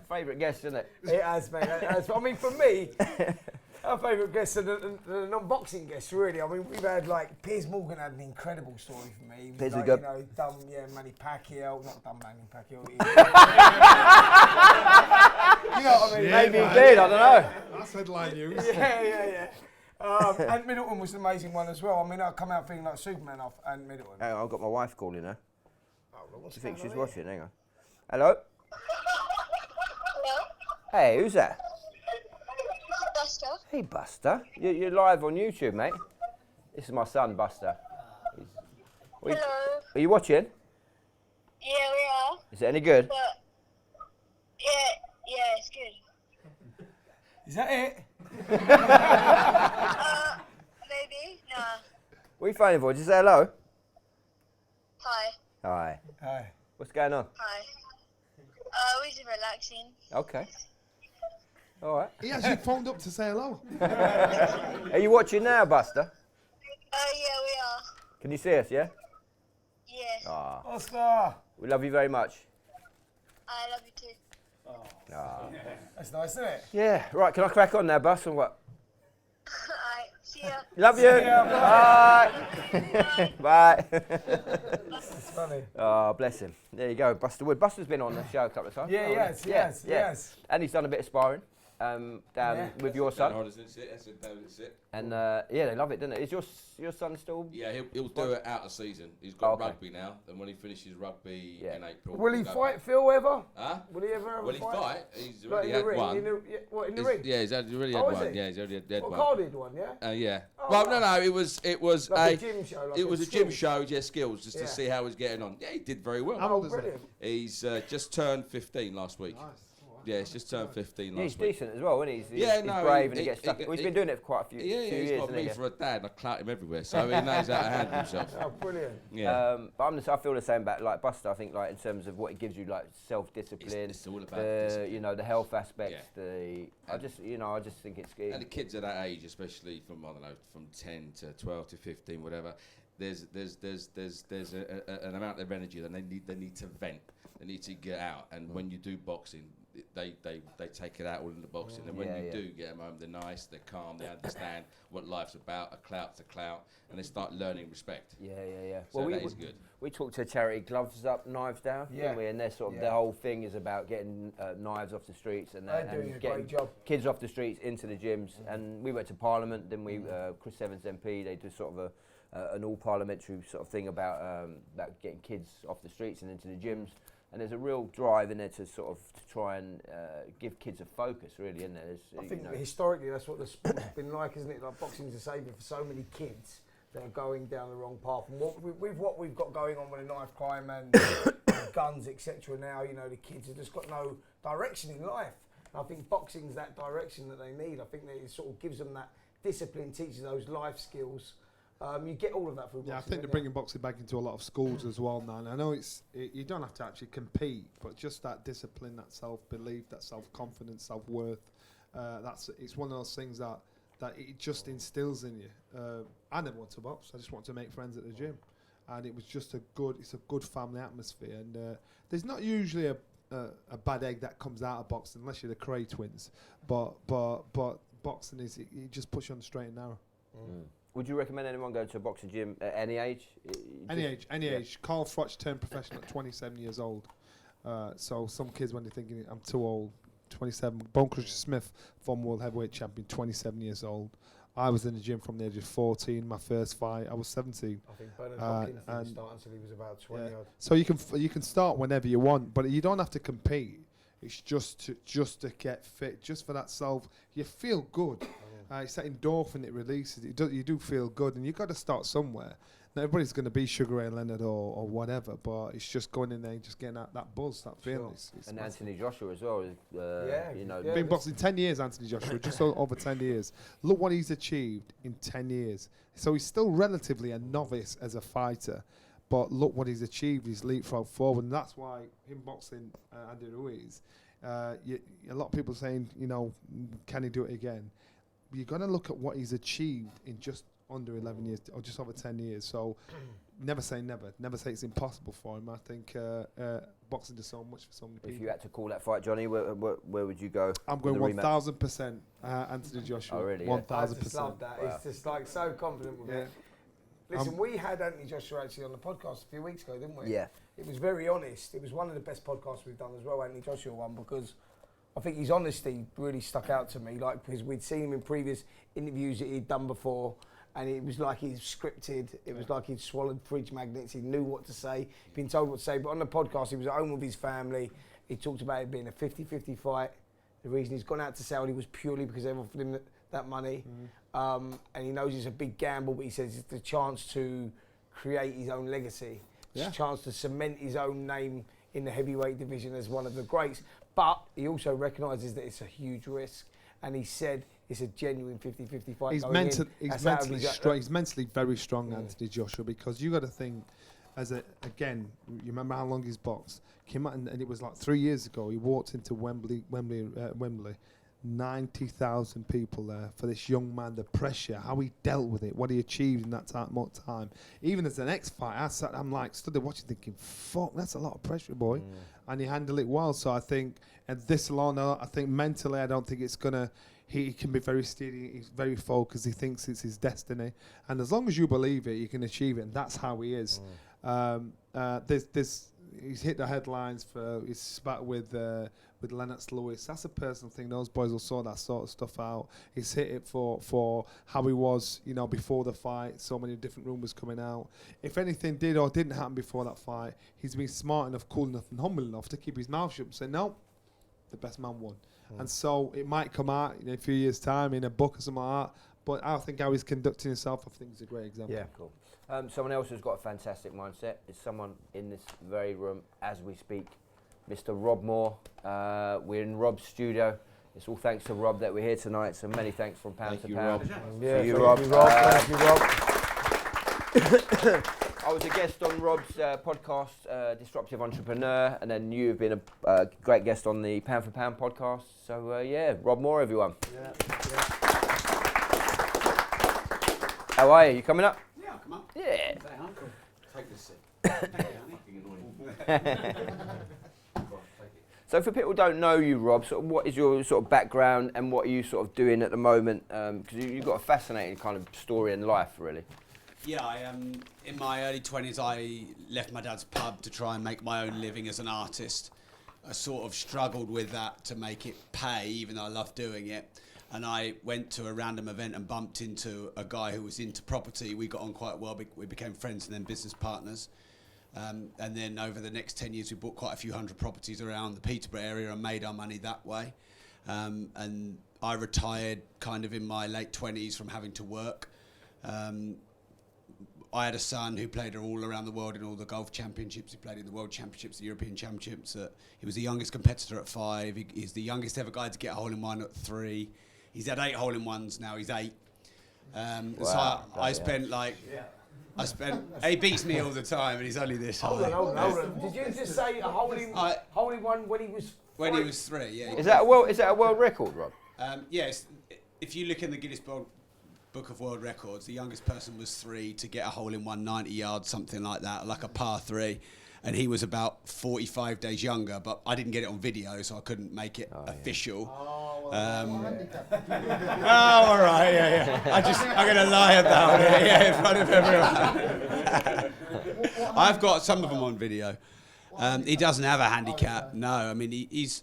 favourite guests, isn't it? It has, mate. It has. I mean, for me, our favourite guests are the non-boxing guests, really. I mean, we've had, like, Piers Morgan had an incredible story for me. He was Piers like, is good. you know, done, Manny Pacquiao, not done Manny Pacquiao. You know what I mean? Maybe he did, I don't know. That's headline news. Yeah. Ant Middleton was an amazing one as well. I mean, I come out feeling like Superman off Ant Middleton. Hang on, I've got my wife calling her. What's Do you think going she's on watching? Hang on. Hello? Hello? Hey, who's that? Buster. Hey, Buster. You're live on YouTube, mate. This is my son, Buster. Hello. Are you watching? Yeah, we are. Is it any good? But yeah, it's good. Is that it? Maybe. Nah. What are you phoning for? Just say hello. Hi. Hi. Hi. What's going on? Hi. We're just relaxing. Okay. All right. He actually phoned up to say hello. Are you watching now, Buster? Yeah, we are. Can you see us, yeah? Yes. Ah, Oscar. we love you very much. I love you too. That's nice, isn't it? Yeah. Right, can I crack on now, Bus, or what? Alright, see ya. Love you. Bye. Bye. It's funny. Oh, bless him. There you go, Buster Wood. Buster's been on the show a couple of times. Yeah, Oh, yes. And he's done a bit of sparring down with your son. And they love it, don't they? Is your son still? Yeah, he'll do it out of season. He's got Okay. rugby now, and when he finishes rugby in April, Will he we'll go fight back. Phil ever? Huh? Will he ever have Will a he fight? fight? He's Like already in the had ring? one. In the He's- ring? Yeah, he's already had Oh, is one. he? Yeah, he's already had What, one. Carl did one, yeah? Yeah. Oh, Well, right. no, it was Like a gym show, like it was a gym skills. show, yeah, skills, just Yeah. to see how he's getting on. Yeah, he did very well. How old is he? Brilliant. He's just turned 15 last week. Nice. Yeah, he's just turned 15 Yeah, he's last week. decent as well, isn't he? He's, Yeah, he's no, brave he- and he gets he- stuck. he- Well, he's been doing it for quite a few, Yeah, few he's years, got hasn't me he? for a dad, and I clout him everywhere, so he knows how to handle himself. Oh, brilliant. Yeah. But I feel the same about like Buster. I think like in terms of what it gives you, like self-discipline, It's all about the discipline. the health aspects. Yeah. I just think it's good. And the kids at that age, especially from from 10 to 12 to 15, whatever, there's an amount of energy that they need to vent. They need to get out. And when you do boxing, they take it out all in the boxing. And when you do get them home, they're nice, they're calm, they understand what life's about. A clout's a clout, and they start learning respect. Yeah. So that is good. We talked to charity Gloves Up, Knives Down, didn't we? And their their whole thing is about getting knives off the streets and They're doing a getting great job. kids off the streets into the gyms. And we went to Parliament. Then we Chris Evans MP. They do sort of an all parliamentary sort of thing about getting kids off the streets and into the gyms. and there's a real drive in there to sort of to try and give kids a focus, really, isn't there? I think historically that's what the sport's been like, isn't it? Like boxing's a saviour for so many kids that are going down the wrong path. And what we've got going on with the knife crime and guns, etc. now, you know, the kids have just got no direction in life. And I think boxing's that direction that they need. I think that it sort of gives them that discipline, teaches those life skills. You get all of that through boxing. Yeah, I think they're bringing boxing back into a lot of schools as well now. And I know you don't have to actually compete, but just that discipline, that self-belief, that self-confidence, self-worth. It's one of those things that it just instills in you. I never want to box. I just want to make friends at the gym, and it was just it's a good family atmosphere. And there's not usually a bad egg that comes out of boxing unless you're the Cray twins. But boxing it just puts you on the straight and narrow. Mm. Would you recommend anyone go to a boxing gym at any age? Any age. Carl Froch turned professional at 27 years old. So some kids, when they're thinking, I'm too old, 27. Bone Crusher Smith, former world heavyweight champion, 27 years old. I was in the gym from the age of 14. My first fight, I was 17. I think Bernard Hopkins didn't start until he was about 20 odd. So you can start whenever you want, but you don't have to compete. It's just to get fit, just for that self. You feel good. It's that endorphin it releases. You do feel good, and you got to start somewhere. Now everybody's going to be Sugar Ray Leonard or whatever, but it's just going in there and just getting that buzz, that feeling. It's and Anthony Joshua as well. Been boxing 10 years, Anthony Joshua, just over 10 years. Look what he's achieved in 10 years. So he's still relatively a novice as a fighter, but look what he's achieved. He's leapfrog forward, and that's why him boxing Andy Ruiz. A lot of people saying, can he do it again? You're going to look at what he's achieved in just under 11 years or just over 10 years. So never say never. Never say it's impossible for him. I think boxing does so much for so many people. If you had to call that fight, Johnny, where would you go? I'm going 1,000% Anthony Joshua. Oh, really? 1,000%. I just love that. Wow. He's just like so confident with it. Listen, we had Anthony Joshua actually on the podcast a few weeks ago, didn't we? Yeah. It was very honest. It was one of the best podcasts we've done as well, Anthony Joshua one, because I think his honesty really stuck out to me, because we'd seen him in previous interviews that he'd done before, and it was like he'd scripted. It was like he'd swallowed fridge magnets. He knew what to say, been told what to say. But on the podcast, he was at home with his family. He talked about it being a 50-50 fight. The reason he's gone out to Saudi was purely because they offered him that money. And he knows it's a big gamble, but he says it's the chance to create his own legacy. It's a chance to cement his own name in the heavyweight division as one of the greats. But he also recognises that it's a huge risk. And he said it's a genuine 50-50 fight. He's mentally very strong, Anthony Joshua, because you got to think, you remember how long he's boxed? Came out and it was like 3 years ago. He walked into Wembley, 90,000 people there for this young man. The pressure, how he dealt with it, what he achieved in that time. Even as an ex-fighter, stood there watching, thinking, "Fuck, that's a lot of pressure, boy." And he handled it well. So I think, at this alone, I think mentally, I don't think it's gonna. He can be very steady. He's very focused. He thinks it's his destiny, and as long as you believe it, you can achieve it. And that's how he is. He's hit the headlines for his spat with Lennox Lewis. That's a personal thing. Those boys will sort that sort of stuff out. He's hit it for how he was, before the fight. So many different rumours coming out. If anything did or didn't happen before that fight, he's been smart enough, cool enough, and humble enough to keep his mouth shut and say, no, the best man won. And so it might come out in a few years' time in a book or something like that. But I think how he's conducting himself, I think, is a great example. Yeah, cool. Someone else who's got a fantastic mindset is someone in this very room as we speak, Mr. Rob Moore. We're in Rob's studio. It's all thanks to Rob that we're here tonight, so many thanks from Pound to Pound. Yeah, to you, Rob. Thank you, Rob. I was a guest on Rob's podcast, Disruptive Entrepreneur, and then you've been a great guest on the Pound for Pound podcast. So, Rob Moore, everyone. Yeah. How are you? You coming up? Yeah, I'll come up. Yeah. Say uncle. Take this seat. So for people who don't know you, Rob, sort of what is your sort of background and what are you sort of doing at the moment? Because you've got a fascinating kind of story in life, really. Yeah, in my early 20s, I left my dad's pub to try and make my own living as an artist. I sort of struggled with that to make it pay, even though I loved doing it. And I went to a random event and bumped into a guy who was into property. We got on quite well. We became friends and then business partners. And then over the next 10 years, we bought quite a few hundred properties around the Peterborough area and made our money that way. And I retired kind of in my late 20s from having to work. I had a son who played all around the world in all the golf championships. He played in the World Championships, the European Championships. He was the youngest competitor at 5. He's the youngest ever guy to get a hole-in-one at 3. He's had 8 hole-in-ones now. He's 8. Wow. So I spent he beats me all the time, and he's only this high. Hold on. Did you just say a hole-in-one when he was? When he was 3, yeah. Is that a world record, Rob? Yes. If you look in the Guinness Book of World Records, the youngest person was 3 to get a hole-in-one, 90 yards, something like that, like a par 3. And he was about 45 days younger, but I didn't get it on video, so I couldn't make it official. Oh, all right, yeah. I'm going to lie about it, in front of everyone. I've got some of them on video. He doesn't have a handicap, no. I mean, he's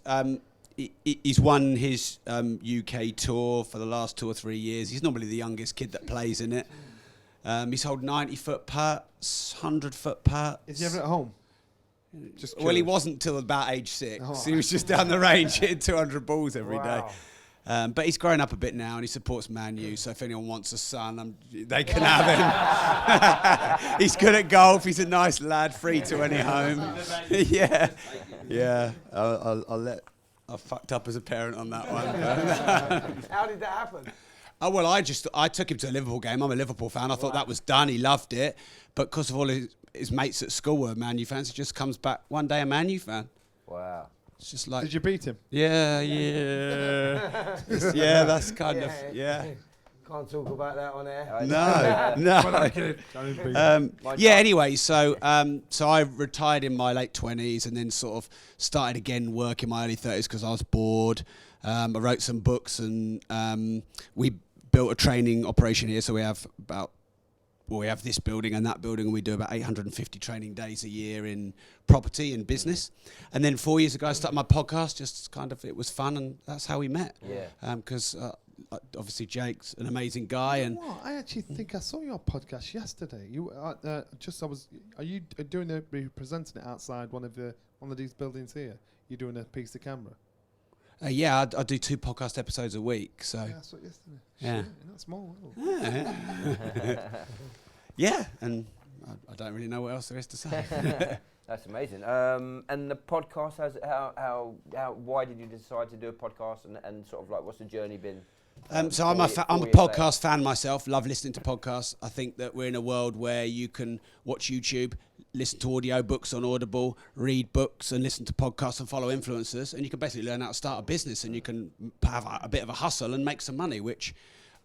won his UK tour for the last 2 or 3 years. He's normally the youngest kid that plays in it. He's held 90-foot putts, 100-foot putts. Is he ever at home? Well, he wasn't till about age 6. He was just down the range hitting 200 balls every day. But he's grown up a bit now and he supports Man U, so if anyone wants a son, they can have him. He's good at golf, he's a nice lad, free to any home. Yeah. I fucked up as a parent on that one. How did that happen? Oh, well, I took him to a Liverpool game. I'm a Liverpool fan. I thought that was done. He loved it. But because of all his mates at school were Man U fans, he just comes back one day a Man U fan. Wow. It's just like... Did you beat him? Yeah. Yeah, that's kind of... Yeah. Can't talk about that on air. No. Anyway, so I retired in my late 20s and then sort of started again work in my early 30s because I was bored. I wrote some books and we built a training operation here. So we have this building and that building, and we do about 850 training days a year in property and business. And then 4 years ago, I started my podcast. Just kind of, it was fun, and that's how we met. Yeah. Because obviously Jake's an amazing guy, and I actually think I saw your podcast yesterday. Are you presenting it outside one of these buildings here? You're doing a piece of camera. I do 2 podcast episodes a week. So yeah, I saw it yesterday. Yeah. Shit, in that small world. Yeah, and I don't really know what else there is to say. That's amazing. And the podcast, why did you decide to do a podcast, and sort of like what's the journey been? So I'm a podcast fan myself. Love listening to podcasts. I think that we're in a world where you can watch YouTube, listen to audio books on Audible, read books and listen to podcasts and follow influencers, and you can basically learn how to start a business, and you can have a bit of a hustle and make some money, which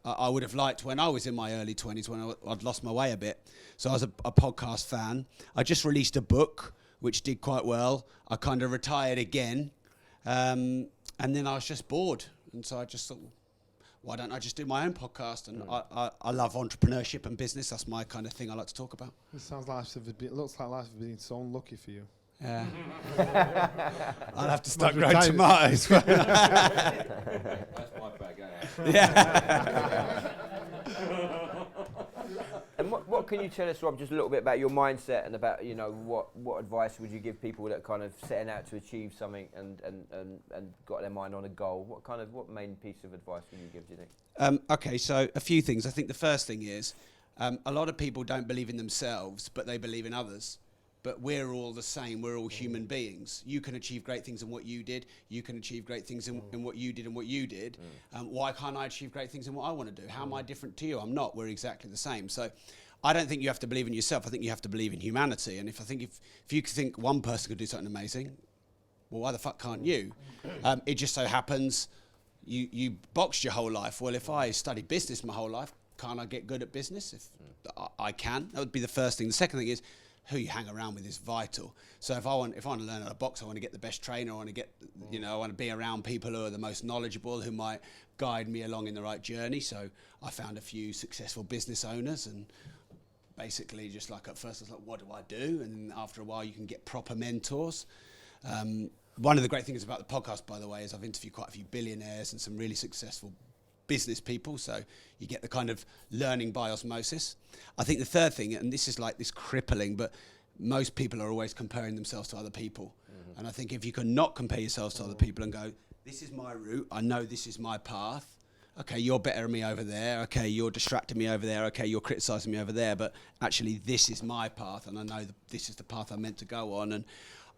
I would have liked when I was in my early 20s, when I'd lost my way a bit. So I was a podcast fan. I just released a book, which did quite well. I kind of retired again, and then I was just bored, and so I just thought, why don't I just do my own podcast? And I love entrepreneurship and business. That's my kind of thing I like to talk about. It looks like life has been so unlucky for you. Yeah. I'll have to start growing tomatoes. That's my bag, Yeah. And what can you tell us, Rob, just a little bit about your mindset and about, what advice would you give people that kind of setting out to achieve something and got their mind on a goal? What main piece of advice would you give, do you think? Okay, so a few things. I think the first thing is a lot of people don't believe in themselves, but they believe in others. But we're all the same. We're all human beings. You can achieve great things in what you did. You can achieve great things in what you did and what you did. Why can't I achieve great things in what I want to do? How am I different to you? I'm not. We're exactly the same. So I don't think you have to believe in yourself. I think you have to believe in humanity. And if you think one person could do something amazing, well, why the fuck can't you? It just so happens you boxed your whole life. Well, if I studied business my whole life, can't I get good at business? If I can, that would be the first thing. The second thing is, who you hang around with is vital. So if I want to learn how to box, I want to get the best trainer. I want to get, I want to be around people who are the most knowledgeable, who might guide me along in the right journey. So I found a few successful business owners, and basically just like at first I was like, what do I do? And then after a while you can get proper mentors. One of the great things about the podcast, by the way, is I've interviewed quite a few billionaires and some really successful business people, so you get the kind of learning by osmosis. I think the third thing, and this is like this crippling, but most people are always comparing themselves to other people. And I think if you can not compare yourselves to other people and go, this is my route, I know this is my path. Okay, you're better than me over there. Okay, you're distracting me over there. Okay, you're criticising me over there. But actually, this is my path, and I know this is the path I'm meant to go on. And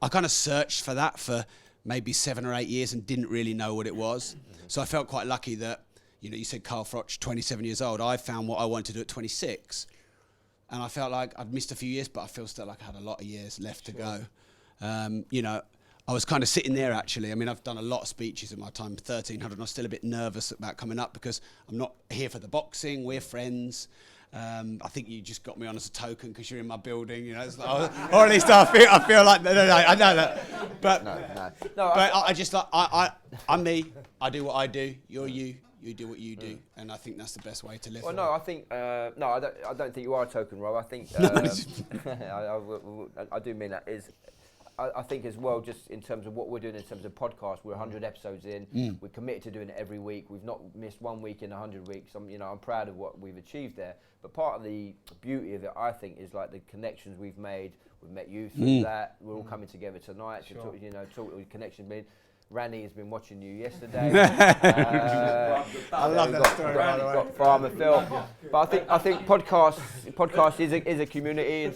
I kind of searched for that for maybe 7 or 8 years and didn't really know what it was. So I felt quite lucky that, you said Carl Froch, 27 years old. I found what I wanted to do at 26. And I felt like I'd missed a few years, but I feel still like I had a lot of years left to go. I was kind of sitting there, actually. I mean, I've done a lot of speeches in my time, 1,300. I'm still a bit nervous about coming up because I'm not here for the boxing. We're friends. I think you just got me on as a token because you're in my building, it's like, or at least I feel like, no, I know that. But, I just like, I'm me. I do what I do. You're you. You do what you do, and I think that's the best way to live. Well, no, I think I don't think you are a token, Rob. I think I do mean that. I think as well, just in terms of what we're doing in terms of podcasts, we're 100 episodes in. We're committed to doing it every week. We've not missed 1 week in 100 weeks. I'm proud of what we've achieved there. But part of the beauty of it, I think, is like the connections we've made. We've met you through that. We're all coming together tonight to talk with connections made. Randy has been watching you yesterday. I love that story. Got Farmer Phil, but I think podcast is a community in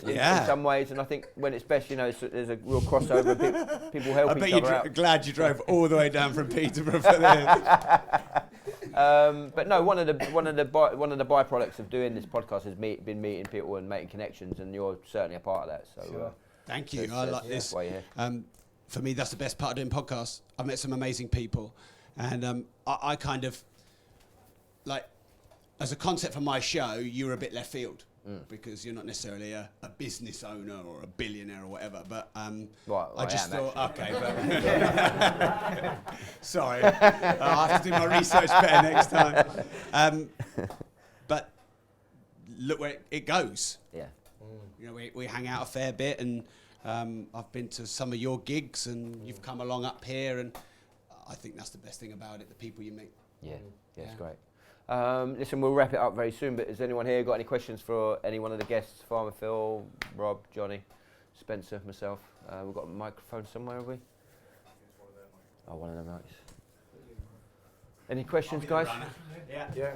some ways, and I think when it's best, there's a real crossover. People help each other out. Glad you drove all the way down from Peterborough for this. But no, one of the byproducts of doing this podcast has been meeting people and making connections, and you're certainly a part of that. So thank you. I like this. For me, that's the best part of doing podcasts. I've met some amazing people, and I kind of like, as a concept for my show, you're a bit left field because you're not necessarily a business owner or a billionaire or whatever. But I just thought, okay, but sorry, I'll have to do my research better next time. But look where it goes. Yeah. We hang out a fair bit, and I've been to some of your gigs, and you've come along up here, and I think that's the best thing about it, the people you meet. Yeah, it's great. Listen, we'll wrap it up very soon, but has anyone here got any questions for any one of the guests? Farmer Phil, Rob, Johnny, Spencer, myself? We've got a microphone somewhere, have we? Oh, one of them, nice. Any questions, guys? Yeah.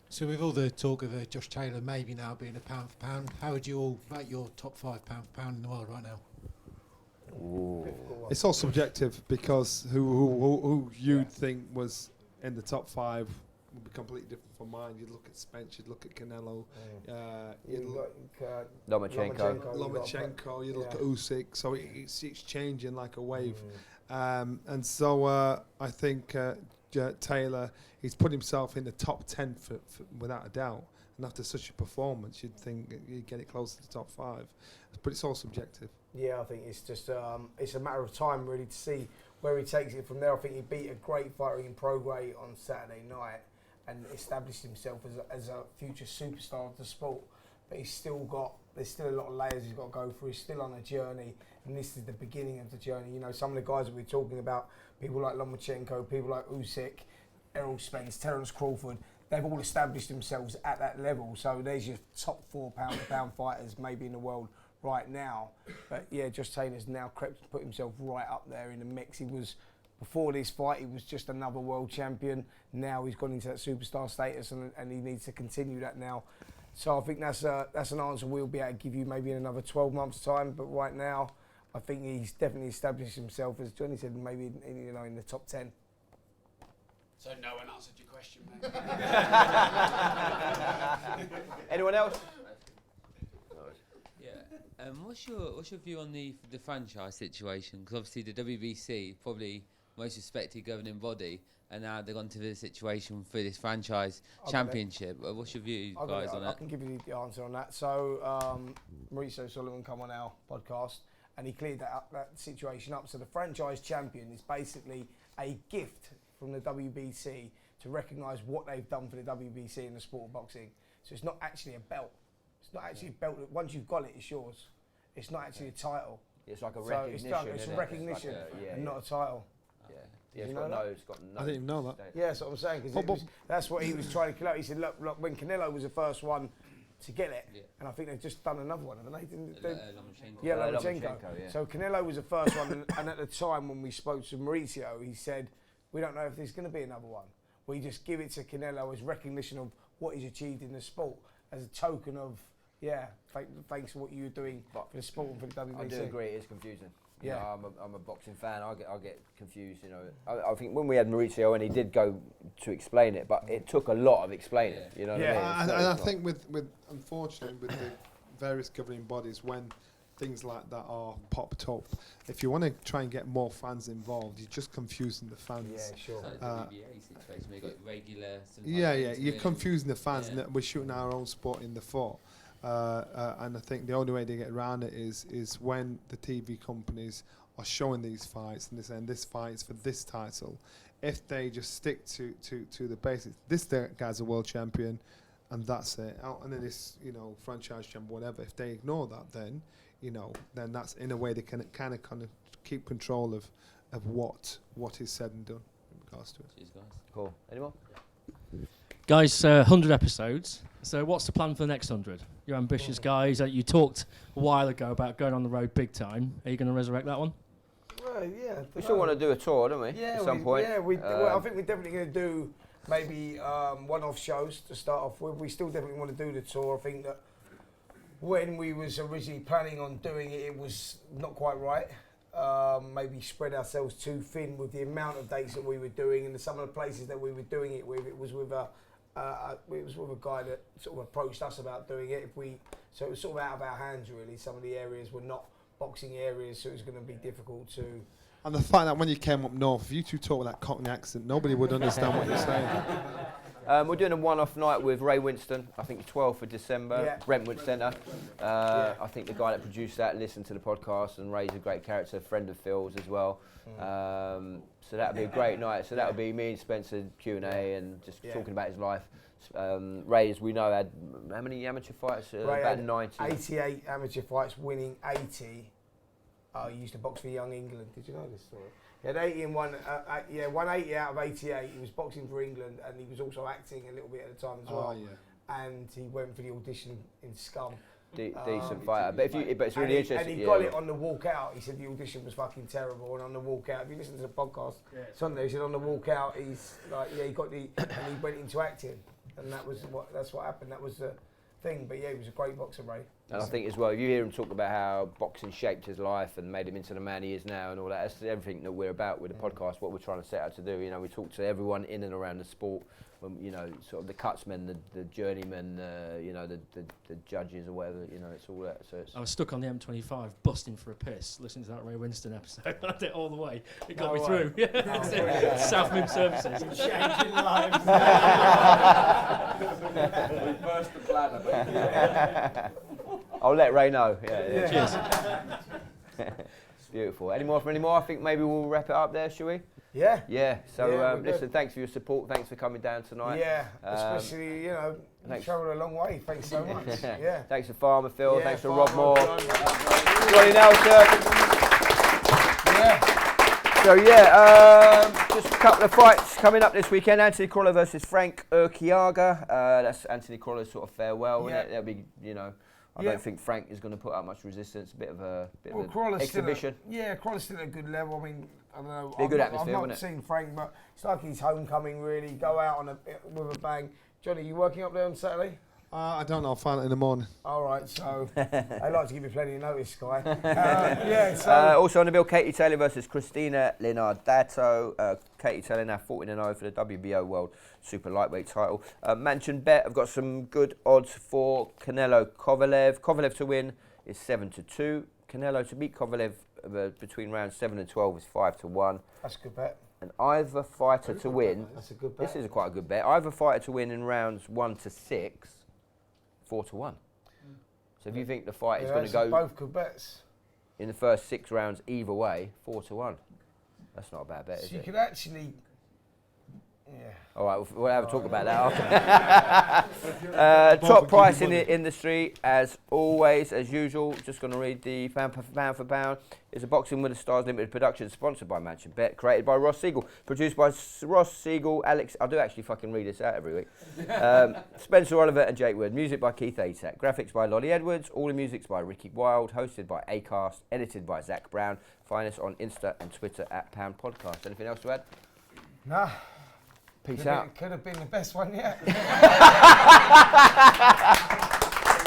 So with all the talk of Josh Taylor maybe now being a pound for pound, how would you all rate your top 5 pound for pound in the world right now? Ooh. It's all subjective because who you'd think was in the top 5 would be completely different from mine. You'd look at Spence, you'd look at Canelo, you'd look at Lomachenko, you'd look at Usyk. So it's changing like a wave. And so I think Taylor, he's put himself in the top 10 for without a doubt. And after such a performance, you'd think you'd get it close to the top 5. But it's all subjective. Yeah, I think it's just it's a matter of time really to see where he takes it from there. I think he beat a great fighter in Prograis on Saturday night and established himself as a future superstar of the sport. But there's still a lot of layers he's got to go through. He's still on a journey, and this is the beginning of the journey. Some of the guys that we're talking about, people like Lomachenko, people like Usyk, Errol Spence, Terence Crawford, they've all established themselves at that level. So there's your top 4 pound for pound fighters maybe in the world right now. But yeah, Josh Taylor's now put himself right up there in the mix. He was, before this fight, he was just another world champion. Now he's gone into that superstar status, and he needs to continue that now. So I think that's an answer we'll be able to give you maybe in another 12 months' time. But right now, I think he's definitely established himself, as Johnny said, maybe in the top 10. So no one answered your question, mate. Anyone else? Yeah. What's your view on the franchise situation? Because obviously the WBC, probably most respected governing body, and now they've gone to the situation for this franchise championship. What's your view, guys, on that? I can give you the answer on that. So Mauricio Sullivan come on our podcast, and he cleared that situation up. So the franchise champion is basically a gift from the WBC to recognise what they've done for the WBC in the sport of boxing. So it's not actually a belt. It's not actually a belt. Once you've got it, it's yours. It's not actually a title. It's like a recognition. It's a recognition and not a title. Yeah, it's got no. I didn't even know that. Yeah, that's what I'm saying. Because that's what he was trying to kill out. He said, look, when Canelo was the first one to get it. Yeah. And I think they've just done another one, haven't they? Lomachenko. Yeah, Lomachenko, Lomachenko. yeah. So Canelo was the first one, and at the time when we spoke to Mauricio, he said, we don't know if there's going to be another one. We just give it to Canelo as recognition of what he's achieved in the sport, as a token of, thanks for what you were doing for the sport and for the WBC. I do agree, it is confusing. Yeah. You know, I'm a boxing fan. I get confused. You know, I think when we had Mauricio and he did go to explain it, but it took a lot of explaining. You know what I mean? And I think with unfortunately with the various governing bodies, when things like that are popped up, if you want to try and get more fans involved, you're just confusing the fans. Yeah, sure. Like the WBA situation, where you got regular. You're confusing the fans, and that we're shooting our own sport in the foot. And I think the only way to get around it is when the TV companies are showing these fights and they're saying this fight is for this title. If they just stick to the basics, this guy's a world champion, and that's it. And then this, franchise champion, whatever. If they ignore that, then then that's in a way they can kind of keep control of what is said and done in regards to it. Cheers, guys. Cool. Any more? Guys, 100 episodes. So what's the plan for the next 100? You're ambitious guys. You talked a while ago about going on the road big time. Are you going to resurrect that one? Well, yeah. We still want to do a tour, don't we? Yeah, at some point. Yeah, well, I think we're definitely going to do maybe one-off shows to start off with. We still definitely want to do the tour. I think that when we was originally planning on doing it, it was not quite right. Maybe spread ourselves too thin with the amount of dates that we were doing, and some of the places that we were doing it with. It was with a guy that sort of approached us about doing it. So it was sort of out of our hands really. Some of the areas were not boxing areas, so it was going to be difficult to. And the fact that when you came up north, if you two talk with that Cockney accent, nobody would understand what you're saying. We're doing a one-off night with Ray Winston. I think it's 12th of December, Brentwood Centre. I think the guy that produced that listened to the podcast, and Ray's a great character, friend of Phil's as well. So that'll be a great night. So that'll be me and Spencer Q&A and just talking about his life. Ray, as we know, had how many amateur fights? About 90. 88 amateur fights, winning 80. He used to box for Young England. Did you know this story? He had 80 and won 80 out of 88. He was boxing for England, and he was also acting a little bit at the time as well. And he went for the audition in Scum. Decent fighter, but it's really interesting. And he got it on the walk out. He said the audition was fucking terrible, and on the walk out, if you listen to the podcast Sunday, he said on the walk out, he's like, he got and he went into acting, and that's what happened. That was the thing. But yeah, he was a great boxer, Ray. And I think as well, if you hear him talk about how boxing shaped his life and made him into the man he is now and all that, that's everything that we're about with the podcast, what we're trying to set out to do. We talk to everyone in and around the sport, sort of the cutsmen, the journeymen, the judges or whatever, it's all that. So I was stuck on the M25, busting for a piss, listening to that Ray Winston episode. I did it all the way. It got me through. South Mim Services. Changing lives. We burst the bladder. I'll let Ray know. Cheers. It's beautiful. Any more? I think maybe we'll wrap it up there, shall we? Yeah. Yeah. So listen, thanks for your support. Thanks for coming down tonight. Yeah. Especially, you travelled a long way. Thanks so much. Yeah. Thanks to Farmer Phil. Yeah, thanks to Farmer Rob Moore. Johnny Nelson. So just a couple of fights coming up this weekend. Anthony Crawler versus Frank Urquiaga. That's Anthony Crawler's sort of farewell, isn't it? That'll be, I don't think Frank is going to put up much resistance. A bit of an exhibition. Crawler's still at a good level. I mean, I don't know. Be a good atmosphere, I've not seen Frank, but it's like his homecoming. Really, go out with a bang. Johnny, you working up there on Saturday? I don't know. I'll find it in the morning. All right, so I like to give you plenty of notice, Guy. Also on the bill, Katie Taylor versus Christina Linardato. Katie Taylor now 14-0 for the WBO World Super Lightweight title. Mansion Bet, I've got some good odds for Canelo Kovalev. Kovalev to win is 7-2. Canelo to beat Kovalev between rounds 7 and 12 is 5-1. That's a good bet. And either fighter to win. That's a good bet. This is quite a good bet. Either fighter to win in rounds 1 to 6. 4-1. So if you think the fight is going to go both good bets in the first 6 rounds either way, 4-1. That's not a bad bet, is you it? could actually, All right, we'll have a talk about that after. Top price in the industry, as always, as usual. Just going to read the pound for pound. It's a Boxing with the Stars Limited production, sponsored by Mansion Bet, created by Ross Siegel, produced by Ross Siegel, Alex. I do actually fucking read this out every week. Spencer Oliver and Jake Wood. Music by Keith Atak. Graphics by Lolly Edwards. All the music's by Ricky Wild. Hosted by Acast. Edited by Zach Brown. Find us on Insta and Twitter at Pound Podcast. Anything else to add? Nah. Peace out. Could have been the best one yet.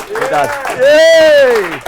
We're done. Yay!